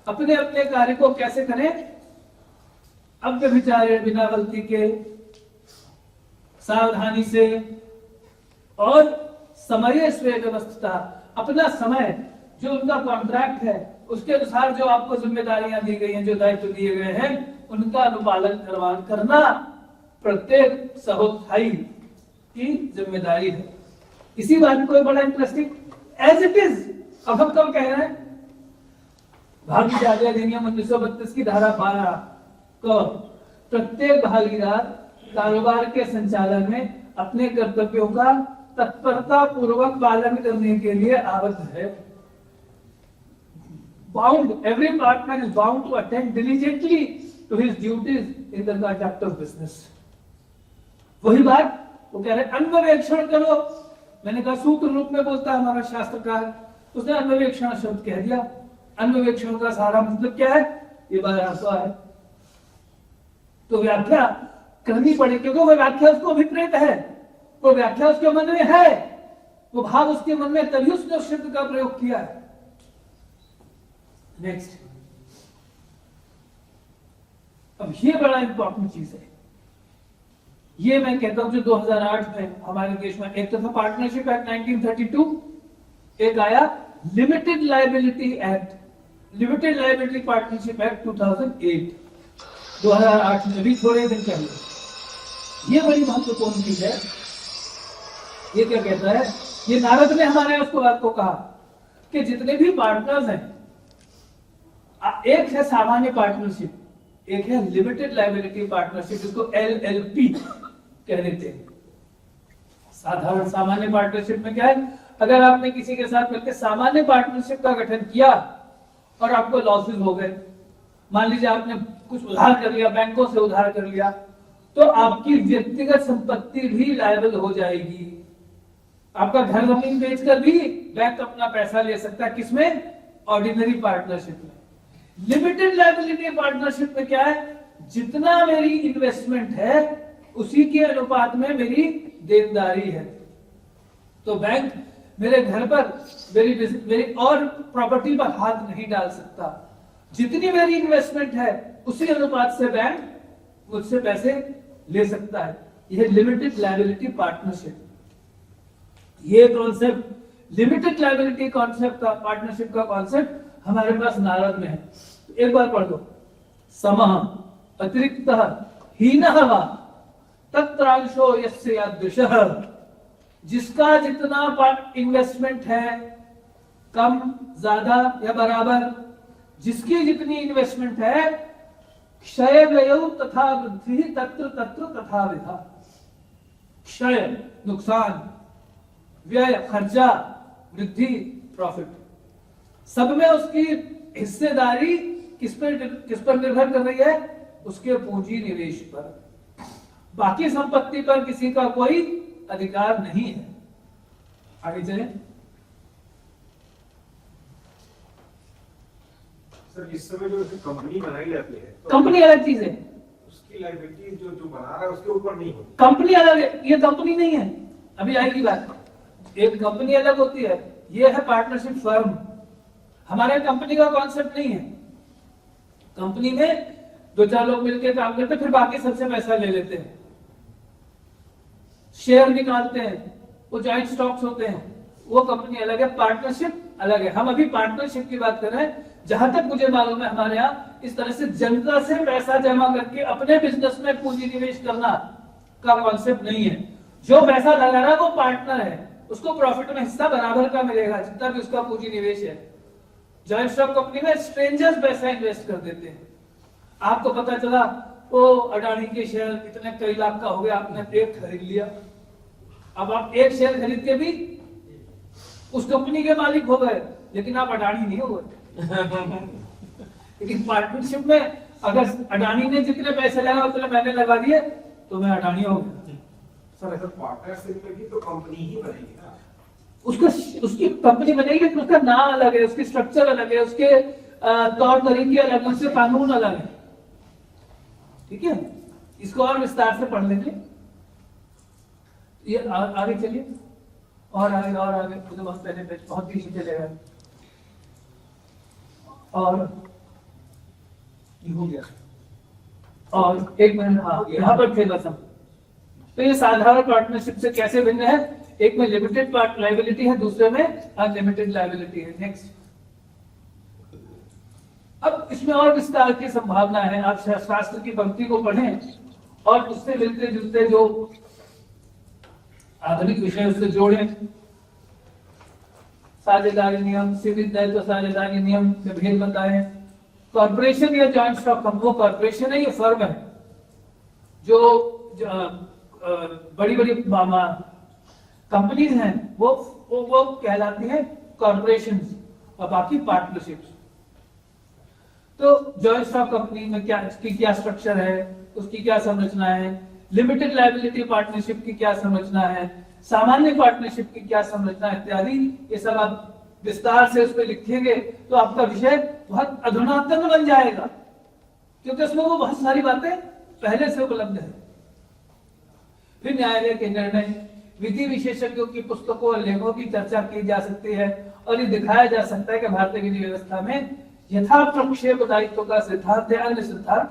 A: अपने अपने कार्य को कैसे करें? अव्यभिचारेण, बिना गलती के, सावधानी से, और समये स्वे व्यवस्थितः, अपना समय, जो उनका कॉन्ट्रैक्ट है उसके अनुसार जो आपको जिम्मेदारियां दी गई हैं, जो दायित्व दिए गए हैं, उनका अनुपालन करना प्रत्येक सहोत्थायी की जिम्मेदारी है। इसी बात को बड़ा इंटरेस्टिंग, एज इट इज, अब हम कब कह रहे हैं? भागीदारी अधिनियम 1932 की धारा 12 को प्रत्येक भागीदार कारोबार के संचालन में अपने कर्तव्यों का तत्परता पूर्वक पालन करने के लिए आबद्ध है। Bound, every partner is bound to attend diligently to his duties in the conduct of business. वही बात वो कह रहे, अन्वेक्षण करो। मैंने कहा सूत्र रूप में बोलता है हमारा शास्त्रकार, उसने अन्वेक्षण शब्द कह दिया। अन्वेक्षण का सारा मतलब क्या है? ये 12वां है। तो व्याख्या करनी पड़े, क्योंकि वो व्याख्या उसको अभिप्रेत है, वो व्याख्या उसके मन में है, वो भाव उसके मन में, तभी उसने उस शब्द का प्रयोग किया है। नेक्स्ट, अब ये बड़ा इंपॉर्टेंट चीज है। ये मैं कहता हूं जो 2008 में हमारे देश में, एक तो था पार्टनरशिप एक्ट 1932, एक आया limited liability act, limited liability partnership act 2008 में भी थोड़े दिन पहले। ये बड़ी महत्वपूर्ण चीज है। ये क्या कहता है? ये नारद ने हमारे उसको बात को कहा कि जितने भी पार्टनर्स हैं, एक है सामान्य पार्टनरशिप, एक है लिमिटेड लायबिलिटी पार्टनरशिप, जिसको LLP कह देते हैं। साधारण सामान्य पार्टनरशिप में क्या है? अगर आपने किसी के साथ मिलकर सामान्य पार्टनरशिप का गठन किया और आपको लॉसेस हो गए, मान लीजिए आपने कुछ उधार कर लिया, बैंकों से उधार कर लिया, तो आपकी व्यक्तिगत संपत्ति भी लायबल हो जाएगी। आपका घर जमीन बेचकर भी बैंक अपना पैसा ले सकता है। किसमें? ऑर्डिनरी पार्टनरशिप में। लिमिटेड लायबिलिटी पार्टनरशिप में क्या है? जितना मेरी इन्वेस्टमेंट है उसी के अनुपात में मेरी देनदारी है। तो बैंक मेरे घर पर, मेरी और प्रॉपर्टी पर हाथ नहीं डाल सकता। जितनी मेरी इन्वेस्टमेंट है उसी अनुपात से बैंक मुझसे पैसे ले सकता है। यह लिमिटेड लायबिलिटी पार्टनरशिप। ये कॉन्सेप्ट लिमिटेड लायबिलिटी कॉन्सेप्ट का पार्टनरशिप का कॉन्सेप्ट हमारे पास नारद में है। एक बार पढ़ दो। समः अतिरिक्तः हीनः वा तत्रांशो यस्य यादृशः, जिसका जितना इन्वेस्टमेंट है, कम ज्यादा या बराबर, जिसकी जितनी इन्वेस्टमेंट है, क्षय व्यय तथा वृद्धि तत्र तत्र तथा विधा। क्षय नुकसान, व्यय खर्चा, वृद्धि प्रॉफिट, सब में उसकी हिस्सेदारी किस पर निर्भर कर रही है? उसके पूंजी निवेश पर। बाकी संपत्ति पर किसी का कोई अधिकार नहीं है। आगे चले।
C: सर, इस समय जो कंपनी बनाई जाती है, तो
A: कंपनी अलग चीज है,
C: उसकी लायबिलिटी जो जो बना रहा है उसके ऊपर नहीं होती।
A: कंपनी अलग है, ये कंपनी नहीं है। अभी आएगी बात। एक कंपनी अलग होती है, ये है पार्टनरशिप फर्म। हमारे कंपनी का कॉन्सेप्ट नहीं है। कंपनी में दो चार लोग मिलकर काम करते, फिर बाकी सबसे पैसा ले लेते हैं, शेयर निकालते हैं, वो जॉइंट स्टॉक्स होते हैं। वो कंपनी अलग है, पार्टनरशिप अलग है। हम अभी पार्टनरशिप की बात कर रहे हैं। जहां तक मुझे मालूम है, हमारे यहाँ इस तरह से जनता से पैसा जमा करके अपने बिजनेस में पूंजी निवेश करना का कॉन्सेप्ट नहीं है। जो पैसा लगा रहा है वो पार्टनर है, उसको प्रॉफिट में हिस्सा बराबर का मिलेगा जितना भी उसका पूंजी निवेश है। जॉइंट स्टॉक कंपनी में स्ट्रेंजर्स पैसा इन्वेस्ट कर देते हैं। आपको पता चला वो अडानी के शेयर इतने कई लाख का हो गया, आपने एक खरीद लिया। अब आप एक शेयर खरीद के भी उस कंपनी के मालिक हो गए, लेकिन आप अडानी नहीं हो गए। लेकिन पार्टनरशिप में अगर अडानी ने जितने पैसे लगा उतने मैंने लगा दिए तो मैं अडानी हो गया।
C: सर, अगर पार्टनरशिप में भी तो कंपनी ही बनेगी ना।
A: उसकी कंपनी बनेगी, तो उसका नाम अलग है, उसकी स्ट्रक्चर अलग है, उसके तौर तरीके अलग है, उसके कानून अलग है। ठीक है, इसको और विस्तार से पढ़ लेंगे। ये आगे चलिए, और आगे तो बहुत पहले बहुत पीछे चले गए। और ये हो गया, और एक मिनट, हाँ यहाँ पर थे बस हम। तो ये साधारण पार्टनरशिप से कैसे भिन्न है? एक में लिमिटेड लायबिलिटी है, दूसरे में अनलिमिटेड लायबिलिटी है। नेक्स्ट। अब इसमें और विस्तार की संभावना है। आप शास्त्र की पंक्ति को पढ़ें और उससे मिलते जुलते जो आधुनिक विषय उससे जोड़ें। साझेदारी नियम, सीमित दायित्व साझेदारी नियम में भेद बताएं। कॉर्पोरेशन या जॉइंट स्टॉक कंपनी, वो कॉर्पोरेशन है, ये फर्म है। जो बड़ी बड़ी कंपनीज हैं वो कहलाती है कॉर्पोरेशन, और बाकी पार्टनरशिप्स। तो जॉइंट स्टॉक कंपनी में क्या, इसकी क्या स्ट्रक्चर है, उसकी क्या संरचना है, लिमिटेड लायबिलिटी पार्टनरशिप की क्या संरचना है, सामान्य पार्टनरशिप की क्या संरचना इत्यादि, ये सब आप विस्तार से उसमें लिखेंगे तो आपका विषय बहुत अधुनातन बन जाएगा, क्योंकि उसमें वो बहुत सारी बातें पहले से उपलब्ध है। फिर न्यायालय के निर्णय, विधि विशेषज्ञों की पुस्तकों और लेखों की चर्चा की जा सकती है, और ये दिखाया जा सकता है कि भारतीय विधि व्यवस्था में यथाप्रक्षेप दायित्व का सिद्धांत या अन्य सिद्धांत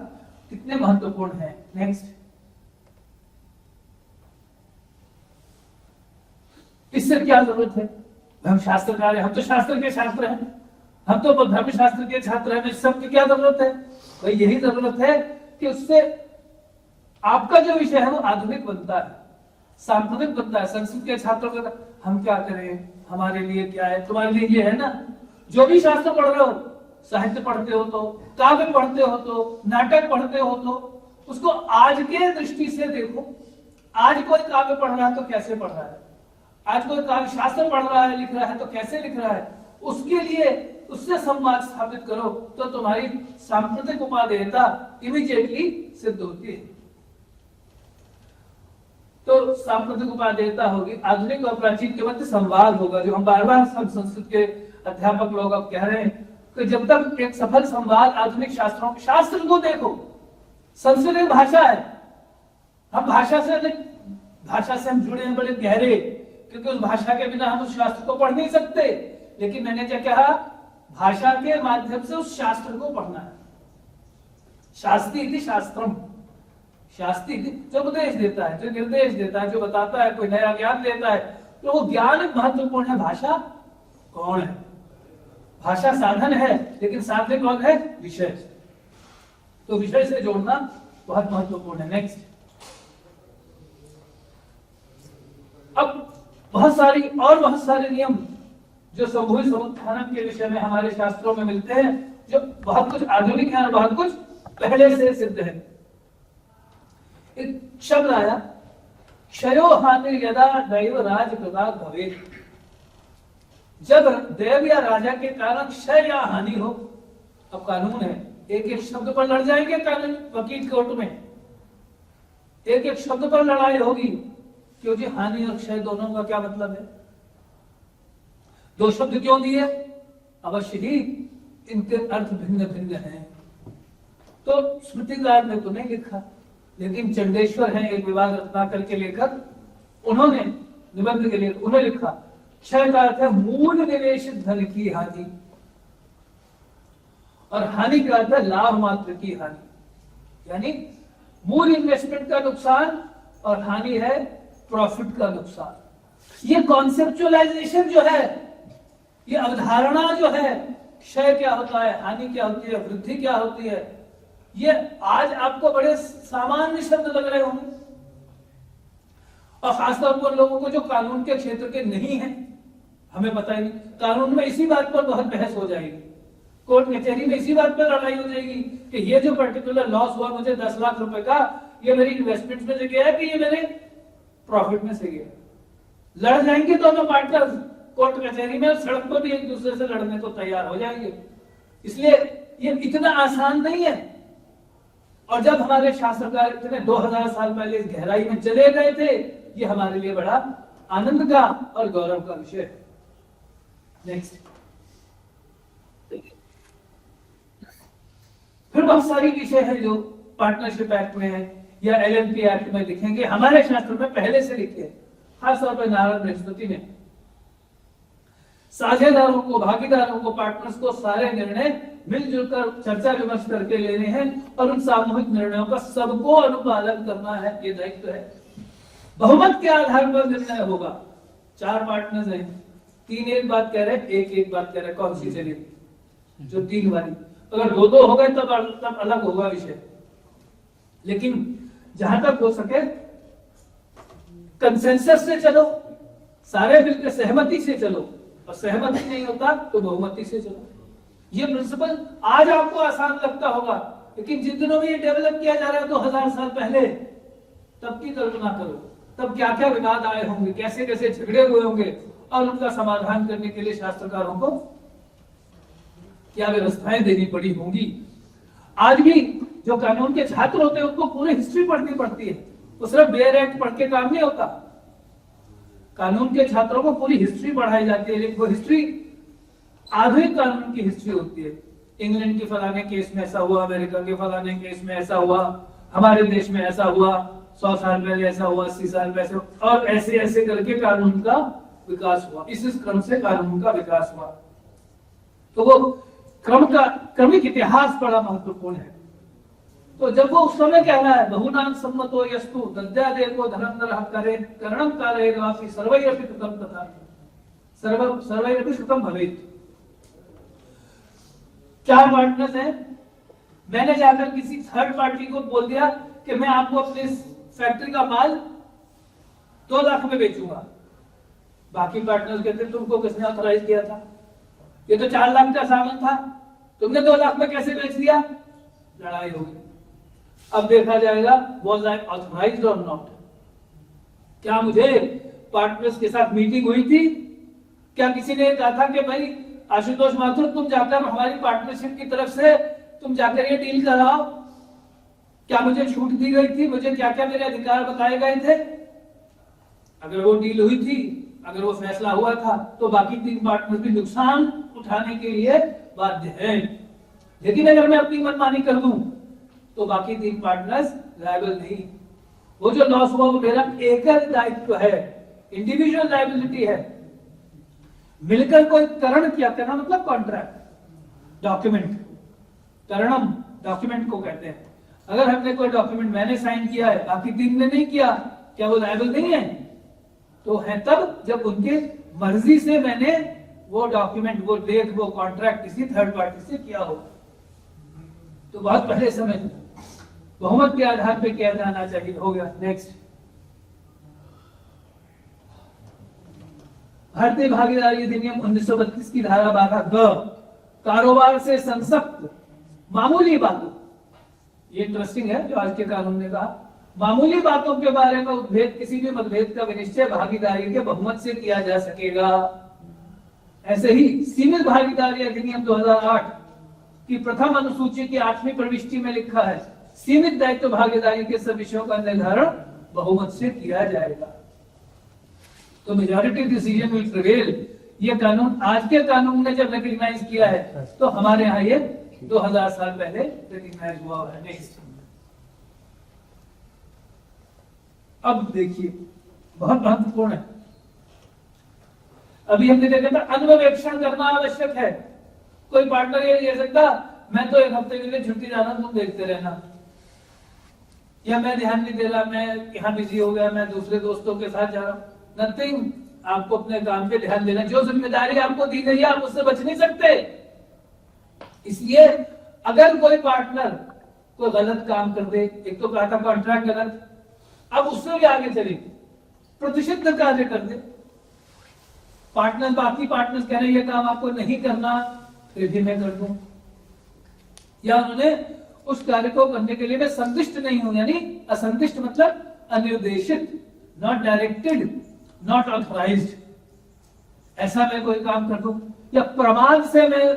A: कितने महत्वपूर्ण है। नेक्स्ट। इससे क्या जरूरत है? हम शास्त्रकार हैं, हम तो शास्त्र के छात्र हैं, हम तो धर्मशास्त्र के छात्र हैं। इस सब की क्या जरूरत है? तो यही जरूरत है कि उससे आपका जो विषय है वो आधुनिक बनता है, सांप्रदायिक बनता है। संस्कृत के छात्रों का हम क्या करें, हमारे लिए क्या है, तुम्हारे लिए ये है ना। जो भी शास्त्र पढ़ रहे हो, साहित्य पढ़ते हो तो, काव्य पढ़ते हो तो, नाटक पढ़ते हो तो, उसको आज के दृष्टि से देखो। आज कोई काव्य पढ़ रहा है तो कैसे पढ़ रहा है, आज कोई काव्य शास्त्र पढ़ रहा है, लिख रहा है तो कैसे लिख रहा है, उसके लिए उससे संवाद स्थापित करो तो तुम्हारी सांप्रदायिक उपादेयता इमीडिएटली सिद्ध होती है। तो सांप्रदायिक उपादेयता होगी, आधुनिक और प्राचीन के मध्य संवाद होगा, जो हम बार बार हम संस्कृत के अध्यापक लोग अब कह रहे हैं कि जब तक एक सफल संवाद आधुनिक शास्त्र को देखो। संस्कृत एक भाषा है, हम भाषा से हम जुड़े हैं बड़े गहरे, क्योंकि उस भाषा के बिना हम उस शास्त्र को पढ़ नहीं सकते। लेकिन मैंने क्या कहा, भाषा के माध्यम से उस शास्त्र को पढ़ना है। शास्त्री इति शास्त्रम, शास्त्री जो उपदेश देता है, जो निर्देश देता है, जो बताता है, कोई नया ज्ञान देता है, तो वो ज्ञान महत्वपूर्ण है। भाषा कौन है? भाषा साधन है, लेकिन साध्य कौन है? विषय। तो विषय से जोड़ना बहुत महत्वपूर्ण है। नेक्स्ट, अब बहुत सारे नियम जो समूह समुत्थानम के विषय में हमारे शास्त्रों में मिलते हैं, जो बहुत कुछ आधुनिक है और बहुत कुछ पहले से सिद्ध है। एक शब्द आया, क्षयो हानि यदा दैव राज प्रदा भवे। जब देव या राजा के कारण क्षय या हानि हो, अब कानून है, एक एक शब्द पर लड़ जाएंगे कानून वकील कोर्ट में, एक एक शब्द पर लड़ाई होगी, क्योंकि हानि और क्षय दोनों का क्या मतलब है? दो शब्द क्यों दिए? अवश्य ही इनके अर्थ भिन्न भिन्न हैं। तो स्मृतिकार ने तो नहीं लिखा, लेकिन चंडेश्वर हैं एक विभाग रत्नाकर के लेकर, उन्होंने निबंध के लिए उन्हें लिखा, क्षय का अर्थ है मूल निवेशित धन की हानि, और हानि का अर्थ है लाभ मात्र की हानि। यानी मूल इन्वेस्टमेंट का नुकसान और हानि है प्रॉफिट का नुकसान। ये कॉन्सेप्चुअलाइजेशन जो है, ये अवधारणा जो है, क्षय क्या होता है, हानि क्या होती है, वृद्धि क्या होती है, ये आज आपको बड़े सामान्य शब्द लग रहे होंगे, और खासतौर पर लोगों को जो कानून के क्षेत्र के नहीं है, हमें पता ही नहीं। कानून में इसी बात पर बहुत बहस हो जाएगी, कोर्ट कचहरी में इसी बात पर लड़ाई हो जाएगी कि ये जो पर्टिकुलर लॉस हुआ मुझे 10 लाख रुपए का, ये मेरी इन्वेस्टमेंट में से गया है कि ये मेरे प्रॉफिट में से गया। लड़ जाएंगे दोनों पार्टनर कोर्ट कचहरी में, सड़क पर भी एक दूसरे से लड़ने को तैयार हो जाएंगे। इसलिए ये इतना आसान नहीं है। और जब हमारे शास्त्रकार इतने 2000 साल पहले इस गहराई में चले गए थे, ये हमारे लिए बड़ा आनंद का और गौरव का विषय है। नेक्स्ट, फिर बहुत सारी विषय है जो पार्टनरशिप एक्ट में है या एलएनपी एक्ट में लिखेंगे, हमारे शास्त्र में पहले से लिखे हैं, खासतौर पर नारद बृहस्पति में। साझेदारों को, भागीदारों को, पार्टनर्स को सारे निर्णय मिलजुल कर चर्चा विमर्श करके लेने हैं, और उन सामूहिक निर्णयों का सबको अनुपालन करना है, ये दायित्व है। बहुमत के आधार पर निर्णय होगा। 4 पार्टनर्स हैं, 3 एक बात कह रहे, एक बात कह रहे, कौन सी चलेगी? जो 3 वाली। अगर 2-2 हो गए तब अलग होगा विषय, लेकिन जहां तक हो सके कंसेंसस से चलो, सारे मिलकर सहमति से चलो, और सहमति नहीं होता तो बहुमति से चलो। ये प्रिंसिपल आज आपको आसान लगता होगा, लेकिन जिन दिनों में ये डेवलप किया जा रहा है 2000 साल पहले, तब की कल्पना करो, तब क्या क्या विवाद आए होंगे, कैसे कैसे झगड़े हुए होंगे, और उनका समाधान करने के लिए शास्त्रकारों को क्या व्यवस्थाएं देनी पड़ी होंगी। आज भी जो कानून के छात्र होते हैं उनको पूरी हिस्ट्री पढ़नी पड़ती है, वो सिर्फ बेयर एक्ट पढ़ के काम नहीं होता। कानून के छात्रों को पूरी हिस्ट्री पढ़ाई जाती है, लेकिन वो हिस्ट्री आधुनिक कानून की हिस्ट्री होती है। इंग्लैंड के फलाने केस में ऐसा हुआ, अमेरिका के फलाने केस में ऐसा हुआ, हमारे देश में ऐसा हुआ, 100 साल पहले ऐसा हुआ, 80 साल पहले, और ऐसे ऐसे करके कानून का विकास हुआ। इस क्रम से कानून का विकास हुआ। तो वो क्रमिक इतिहास बड़ा महत्वपूर्ण है। तो जब वो उस समय कहना है बहुनाम सम्मतो यस्तु दद्यादेको धनंदरः करे करणं कारयेगापि सर्वैरपि कृतं तथा सर्वैरपि कृतं भवेत्। 4 पार्टनर्स हैं, मैंने जाकर किसी थर्ड पार्टी को बोल दिया कि मैं आपको अपने फैक्ट्री का माल 2 लाख में बेचूंगा। बाकी पार्टनर्स कहते तुमको किसने ऑथराइज किया था? ये तो 4 लाख का सामान था, तुमने 2 लाख में कैसे बेच दिया? लड़ाई होगी। अब देखा जाएगा was I authorized or not? क्या मुझे पार्टनर्स के साथ मीटिंग हुई थी? क्या किसी ने कहा था कि भाई आशुतोष माथुर तुम जाकर हमारी पार्टनरशिप की तरफ से तुम जाकर ये डील कराओ? क्या मुझे छूट दी गई थी? मुझे क्या क्या मेरे अधिकार बताए गए थे? अगर वो डील हुई थी, अगर वो फैसला हुआ था, तो बाकी 3 पार्टनर्स भी नुकसान उठाने के लिए बाध्य हैं। लेकिन अगर मैं अपनी मनमानी कर दूं तो बाकी 3 पार्टनर्स लायबल नहीं। वो जो लॉस हुआ वो मेरा एकल दायित्व है, इंडिविजुअल लायबिलिटी है। मिलकर कोई करण किया, करना मतलब कॉन्ट्रैक्ट, डॉक्यूमेंट, करणम डॉक्यूमेंट को कहते हैं। अगर हमने कोई डॉक्यूमेंट मैंने साइन किया है, बाकी 3 ने नहीं किया, क्या वो लायबल नहीं है? तो है तब जब उनके मर्जी से मैंने वो डॉक्यूमेंट, वो लेख, वो कॉन्ट्रैक्ट किसी थर्ड पार्टी से किया हो। तो बहुत पहले समय में बहुमत के आधार पे किया जाना चाहिए। हो गया। नेक्स्ट, भारतीय भागीदारी अधिनियम 1932 की धारा 12 कारोबार से संसक्त मामूली बातों, ये इंटरेस्टिंग है जो आज के कानून ने कहा, मामूली बातों के बारे में उद्भेद, किसी भी मतभेद का विनिश्चय भागीदारी के बहुमत से किया जा सकेगा। ऐसे ही सीमित भागीदारी अधिनियम 2008 की प्रथम अनुसूची की 8वीं प्रविष्टि में लिखा है, सीमित दायित्व भागीदारी के सब विषयों का निर्धारण बहुमत से किया जाएगा। तो मेजॉरिटी डिसीजन विल प्रिवेल। ये कानून आज के कानून ने जब रिकॉग्नाइज किया है तो हमारे यहाँ ये 2000 साल पहले रिकॉग्नाइज हुआ है। नेक्स्ट, अब देखिए बहुत महत्वपूर्ण है, अभी हमने देखा था अन्वेषण करना आवश्यक है। कोई पार्टनर ये कह सकता मैं तो 1 हफ्ते के लिए छुट्टी जाना, तुम देखते रहना, या मैं ध्यान नहीं दे रहा, मैं यहाँ बिजी हो गया, मैं दूसरे दोस्तों के साथ जा रहा हूं। नथिंग, आपको अपने काम पे ध्यान देना, जो जिम्मेदारी आपको दी गई है आप उससे बच नहीं सकते। इसलिए अगर कोई पार्टनर कोई गलत काम कर दे, एक तो कहा था कॉन्ट्रैक्ट गलत, अब उससे भी आगे चले प्रतिषिद्ध कार्य कर दे, पार्टनर, बाकी पार्टनर्स कह रहे हैं ये काम आपको नहीं करना, फिर भी मैं कर दूं, या उन्होंने उस कार्य को करने के लिए मैं संदिष्ट नहीं हूं, यानी असंदिष्ट मतलब अनिर्देशित, नॉट डायरेक्टेड, नॉट ऑथराइज्ड, ऐसा मैं कोई काम कर दूं, या प्रमाद से मैं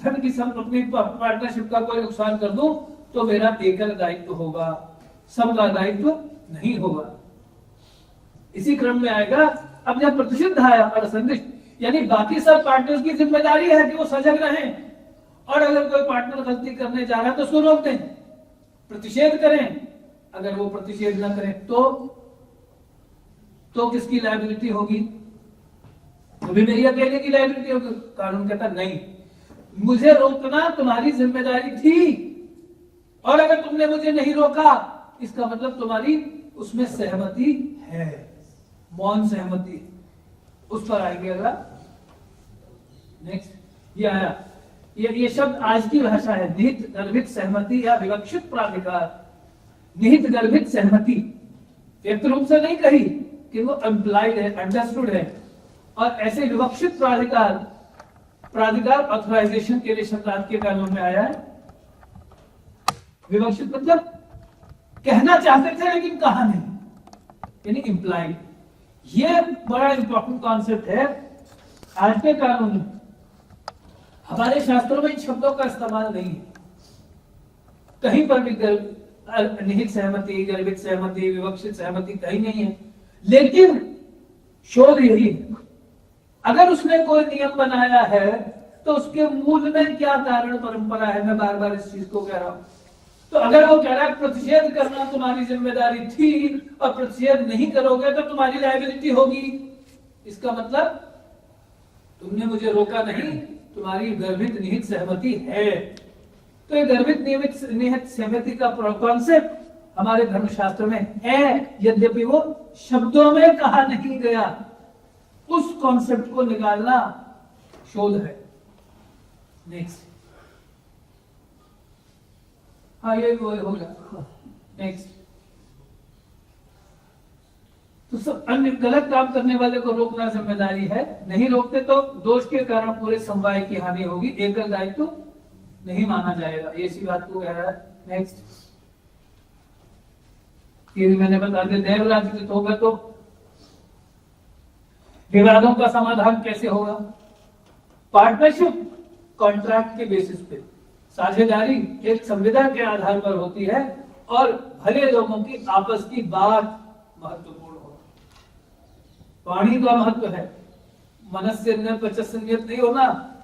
A: धन की अपनी पार्टनरशिप का कोई नुकसान कर दूं, तो मेरा एकल दायित्व होगा, सबका दायित्व नहीं होगा। इसी क्रम में आएगा अब जब प्रतिषिद्ध आया और असंदिष्ट, यानी बाकी सब पार्टनर्स की जिम्मेदारी है कि वो सजग रहें, और अगर कोई पार्टनर गलती करने जा रहा है तो उसको रोक दें, प्रतिषेध करें। अगर वो प्रतिषेध ना करें तो किसकी लायबिलिटी होगी? तो भी मेरी अकेले की लायबिलिटी होगी। कानून कहता नहीं, मुझे रोकना तुम्हारी जिम्मेदारी थी, और अगर तुमने मुझे नहीं रोका इसका मतलब तुम्हारी उसमें सहमति है, मौन सहमति। उस पर आएंगे अगला। नेक्स्ट, ये आया, ये शब्द आज की भाषा है, निहित गर्भित सहमति या विवक्षित प्राधिकार। निहित गर्भित सहमति व्यक्त रूप से नहीं कही कि वो एम्प्लाइड है, अंडरस्टूड है, और ऐसे विवक्षित प्राधिकार ऑथराइजेशन के लिए शब्द आज के कानून में आया है। विवक्षित मतलब कहना चाहते थे लेकिन कहा नहीं, यानी इम्प्लाइड। ये बड़ा इंपॉर्टेंट कॉन्सेप्ट है आज के कानून में। हमारे शास्त्रों में इन शब्दों का इस्तेमाल नहीं है, कहीं पर भी निहित सहमति, गर्भित सहमति, विवक्षित सहमति कहीं नहीं है। लेकिन शोध यही है, अगर उसने कोई नियम बनाया है तो उसके मूल में क्या कारण परंपरा है। मैं बार बार इस चीज को कह रहा हूं। तो अगर वो कह रहा है प्रतिषेध करना तुम्हारी जिम्मेदारी थी और प्रतिषेध नहीं करोगे तो तुम्हारी लायबिलिटी होगी, इसका मतलब तुमने मुझे रोका नहीं, तुम्हारी गर्भित निहित सहमति है। तो ये गर्भित निहित सहमति का कॉन्सेप्ट हमारे धर्मशास्त्र में है, यद्यपि वो शब्दों में कहा नहीं गया। उस कॉन्सेप्ट को निकालना शोध है। नेक्स्ट, हाँ ये हो गया। नेक्स्ट, तो सब अन्य गलत काम करने वाले को रोकना जिम्मेदारी है, नहीं रोकते तो दोष के कारण पूरे समवाय की हानि होगी, एकल दायित्व नहीं माना जाएगा। ये इसी बात को कह रहा है। नेक्स्ट, ये मैंने बता दिया, देवराज होगा तो विवादों का समाधान कैसे होगा? पार्टनरशिप कॉन्ट्रैक्ट के बेसिस पे, साझेदारी एक संविदा के आधार पर होती है और भले लोगों की आपस की बात महत्वपूर्ण हो। वाणी का महत्व है, मनस्य नियत नहीं होना,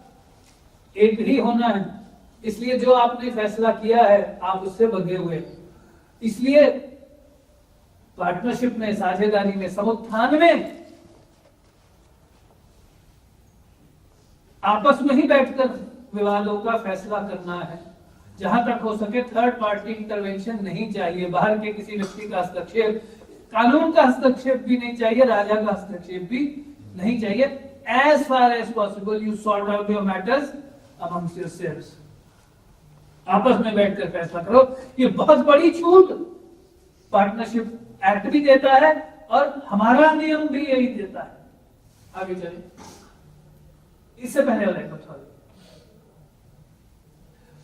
A: एक ही होना है। इसलिए जो आपने फैसला किया है आप उससे बंधे हुए। इसलिए पार्टनरशिप में, साझेदारी में, समुत्थान में आपस में ही बैठकर विवादों का फैसला करना है। जहां तक हो सके थर्ड पार्टी इंटरवेंशन नहीं चाहिए, बाहर के किसी व्यक्ति का हस्तक्षेप, कानून का हस्तक्षेप भी नहीं चाहिए, राजा का हस्तक्षेप भी नहीं चाहिए। As far as possible you sort out your matters amongst yourselves, आपस में बैठकर फैसला करो। ये बहुत बड़ी छूट पार्टनरशिप एक्ट भी देता है और हमारा नियम भी यही देता है। आगे चलिए, इससे पहले वाले को थोड़ा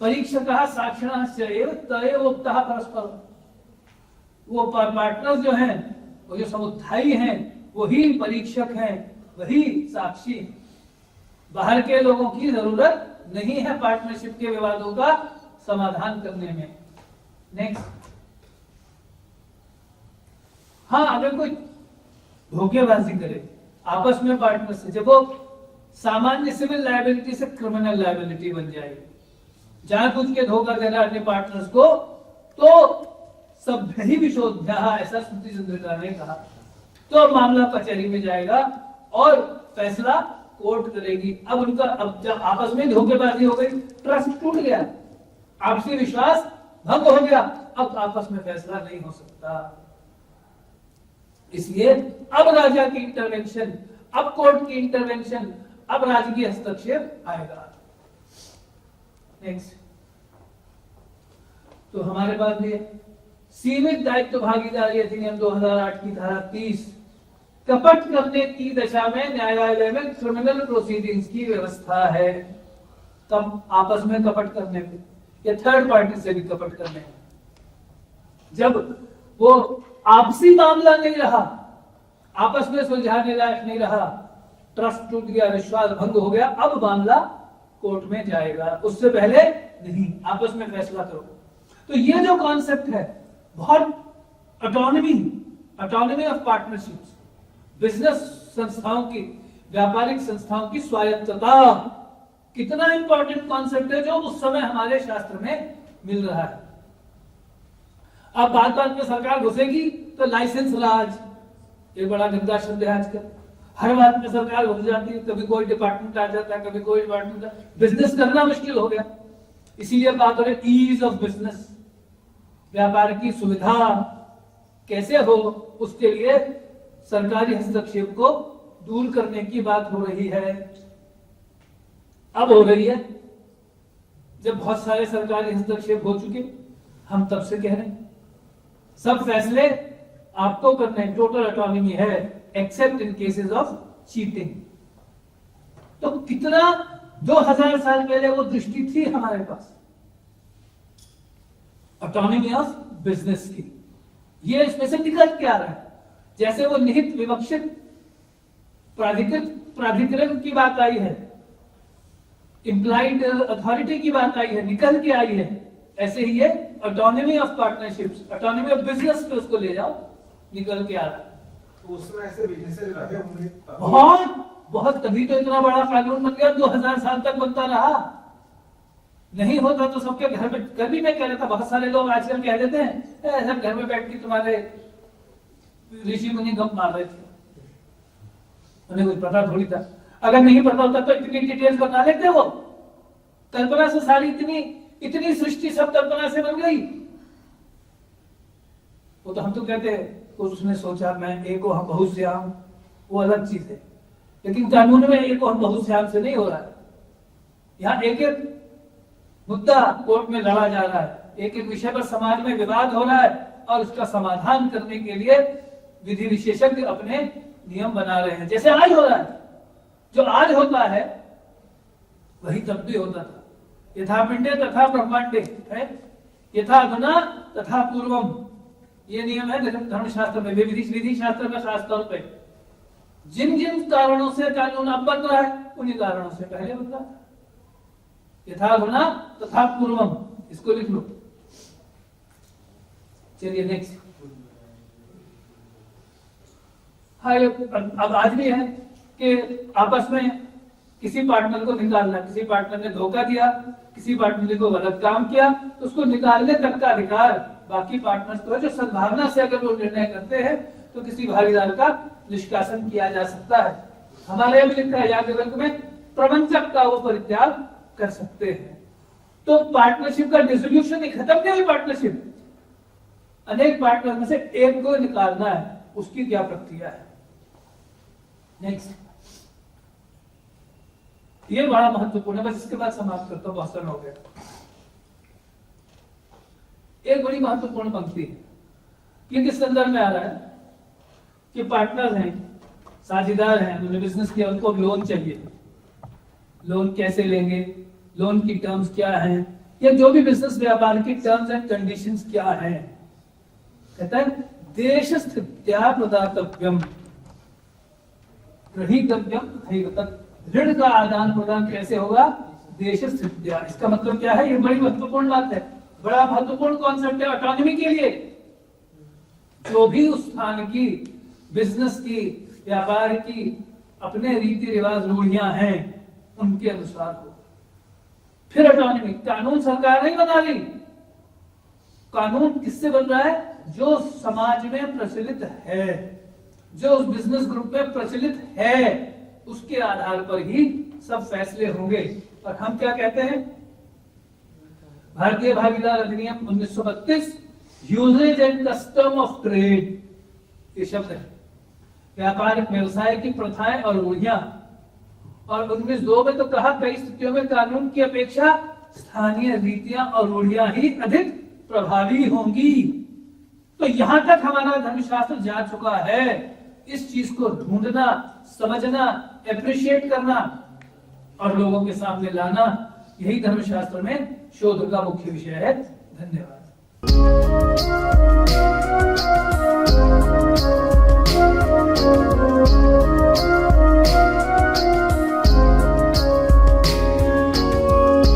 A: परीक्षकः साक्षिणः एव तयेव उक्तः परस्पर, वो पार्टनर जो हैं, वो जो समुदायी हैं, वही परीक्षक हैं, वही साक्षी। बाहर के लोगों की जरूरत नहीं है पार्टनरशिप के विवादों का समाधान करने में। नेक्स्ट, हाँ अगर कोई धोखेबाजी करे आपस में पार्टनर से, जब वो सामान्य सिविल लायबिलिटी से क्रिमिनल लायबिलिटी बन जाएगी, जानबूझ के धोखा देना अपने पार्टनर्स को, तो सभ्य ही विशोध्याः, ऐसा स्मृति चंद्रिका ने कहा, तो मामला कचहरी में जाएगा और फैसला कोर्ट करेगी। अब उनका, अब जब आपस में धोखेबाजी हो गई, ट्रस्ट टूट गया, आपसी विश्वास भंग हो गया, अब आपस में फैसला नहीं हो सकता। इसलिए अब राजा की इंटरवेंशन, अब कोर्ट की इंटरवेंशन, अब राजकीय हस्तक्षेप आएगा। नेक्स्ट, तो हमारे पास भी है सीमित दायित्व भागीदारी अधिनियम 2008 की धारा 30, कपट करने की दशा में न्यायालय में क्रिमिनल प्रोसीडिंग्स की व्यवस्था है। तब आपस में कपट करने पे या थर्ड पार्टी से भी कपट करने पे, जब वो आपसी मामला नहीं रहा, आपस में सुलझाने लायक नहीं रहा, ट्रस्ट टूट गया, विश्वास भंग हो गया, अब मामला कोर्ट में जाएगा, उससे पहले नहीं, आपस में फैसला करो। तो ये जो कॉन्सेप्ट है, बहुत ऑटोनॉमी ऑफ पार्टनरशिप्स, बिजनेस संस्थाओं की, व्यापारिक संस्थाओं की स्वायत्तता, कितना इंपॉर्टेंट कॉन्सेप्ट है जो उस समय हमारे शास्त्र में मिल रहा है। अब बात बात में सरकार घुसेगी तो लाइसेंस राज, ये बड़ा गंदा शब्द है आजकल, हर बात में सरकार घुस जाती है, कभी कोई डिपार्टमेंट आ जाता है, कभी कोई डिपार्टमेंट, बिजनेस करना मुश्किल हो गया। इसीलिए बात हो रही ईज ऑफ बिजनेस, व्यापार की सुविधा कैसे हो, उसके लिए सरकारी हस्तक्षेप को दूर करने की बात हो रही है। अब हो रही है, जब बहुत सारे सरकारी हस्तक्षेप हो चुके, हम तब से कह रहे हैं सब फैसले आपको करने, टोटल ऑटोनॉमी है, accept in cases of cheating. तो कितना 2000 साल पहले वो दृष्टि थी हमारे पास ऑटोनॉमी ऑफ बिजनेस की, ये इसमें से निकल के आ रहा है। जैसे वो निहित विवक्षित प्राधिकरण की बात आई है, इम्प्लाइड अथॉरिटी की बात आई है, निकल के आई है, ऐसे ही ये autonomy of partnerships, autonomy of business पे उसको ले जाओ, निकल के आ रहा है।
C: तो उसमें ऐसे बिजनेसेस लगे होंगे,
A: बहुत, तभी तो इतना बड़ा कानून बन गया, 2000 साल तक बनता रहा। नहीं होता तो सबके घर में, कभी मैं कह रहा था, बहुत सारे लोग आजकल कह देते हैं ऐसा घर में बैठ के तुम्हारे ऋषि मुनि गप मार रहे थे, उन्हें कुछ पता थोड़ी था। अगर नहीं पता होता तो इतनी डिटेल्स बता लेते, वो कल्पना से सारी इतनी सृष्टि सब कल्पना से बन गई। वो तो हम तो कहते हैं उसने सोचा मैं एक हम बहुत श्याम, वो अलग चीज है, लेकिन कानून में एक हम बहुत श्याम से नहीं हो रहा है। यहाँ एक एक मुद्दा कोर्ट में लड़ा जा रहा है, एक एक विषय पर समाज में विवाद हो रहा है, और उसका समाधान करने के लिए विधि विशेषज्ञ अपने नियम बना रहे हैं। जैसे आज हो रहा है, जो आज होता है वही तब भी होता था। यथा पिंडे तथा ब्रह्मांडे है, यथा अधुना तथा पूर्वम, ये नियम है धर्मशास्त्र में, विधि शास्त्र में खासतौर पे। जिन जिन कारणों से कानून अब बन रहा है, उन्हीं कारणों से पहले बन रहा था। यथा अधुना तथा पूर्वम, इसको लिख लो। चलिए नेक्स्ट। हाँ, अब आज भी है कि आपस में किसी पार्टनर को निकालना, किसी पार्टनर ने धोखा दिया, किसी पार्टनर ने को गलत काम किया, तो उसको निकालने तक का अधिकार बाकी पार्टनर्स को है। जो सद्भावना से अगर वो निर्णय करते हैं तो किसी भागीदार का निष्कासन किया जा सकता है। हमारे यहाँ भी लिखा है याज्ञवल्क्य में, प्रबंधक का वो परित्याग कर सकते हैं। तो पार्टनरशिप का डिसोल्यूशन नहीं, खत्म नहीं हुई पार्टनरशिप। अनेक पार्टनर में से एक को निकालना है, उसकी क्या प्रक्रिया है। नेक्स्ट, ये बड़ा महत्वपूर्ण है, बस इसके बाद समाप्त करता हूं, बहुत समय हो गया। एक बड़ी महत्वपूर्ण पंक्ति है, ये किस संदर्भ में आ रहा है कि पार्टनर हैं, साझेदार हैं, उन्होंने बिजनेस किया, उनको लोन चाहिए। लोन कैसे लेंगे, लोन की टर्म्स क्या हैं, या जो भी बिजनेस व्यापार की टर्म्स एंड कंडीशंस क्या हैं। कहता है देशस्थित्या प्रदातव्यम ग्रहीतव्यम तथैव, ऋण का आदान प्रदान कैसे होगा, देशस्थित्या। इसका मतलब क्या है, ये बड़ी महत्वपूर्ण बात है, बड़ा महत्वपूर्ण कॉन्सेप्ट है ऑटोनॉमी के लिए। जो भी उस स्थान की बिजनेस की, व्यापार की अपने रीति रिवाज रूढ़ियां हैं, उनके अनुसार हो। फिर ऑटोनॉमी, कानून सरकार नहीं बना रही, कानून किससे बन रहा है, जो समाज में प्रचलित है, जो उस बिजनेस ग्रुप में प्रचलित है, उसके आधार पर ही सब फैसले होंगे। और हम क्या कहते हैं, भारतीय भागीदार अधिनियम 1932, usages and custom of trade, ये शब्द है, व्यापारिक व्यवसाय की प्रथाएं और रूढ़ियां। और 1902 में तो कहा कई स्थितियों में कानून की अपेक्षा स्थानीय रीतियां और रूढ़ियां ही अधिक प्रभावी होंगी। तो यहां तक हमारा धर्मशास्त्र जा चुका है। इस चीज को ढूंढना, समझना, एप्रिशिएट करना और लोगों के सामने लाना, यही धर्मशास्त्र में शोध का मुख्य विषय है। धन्यवाद।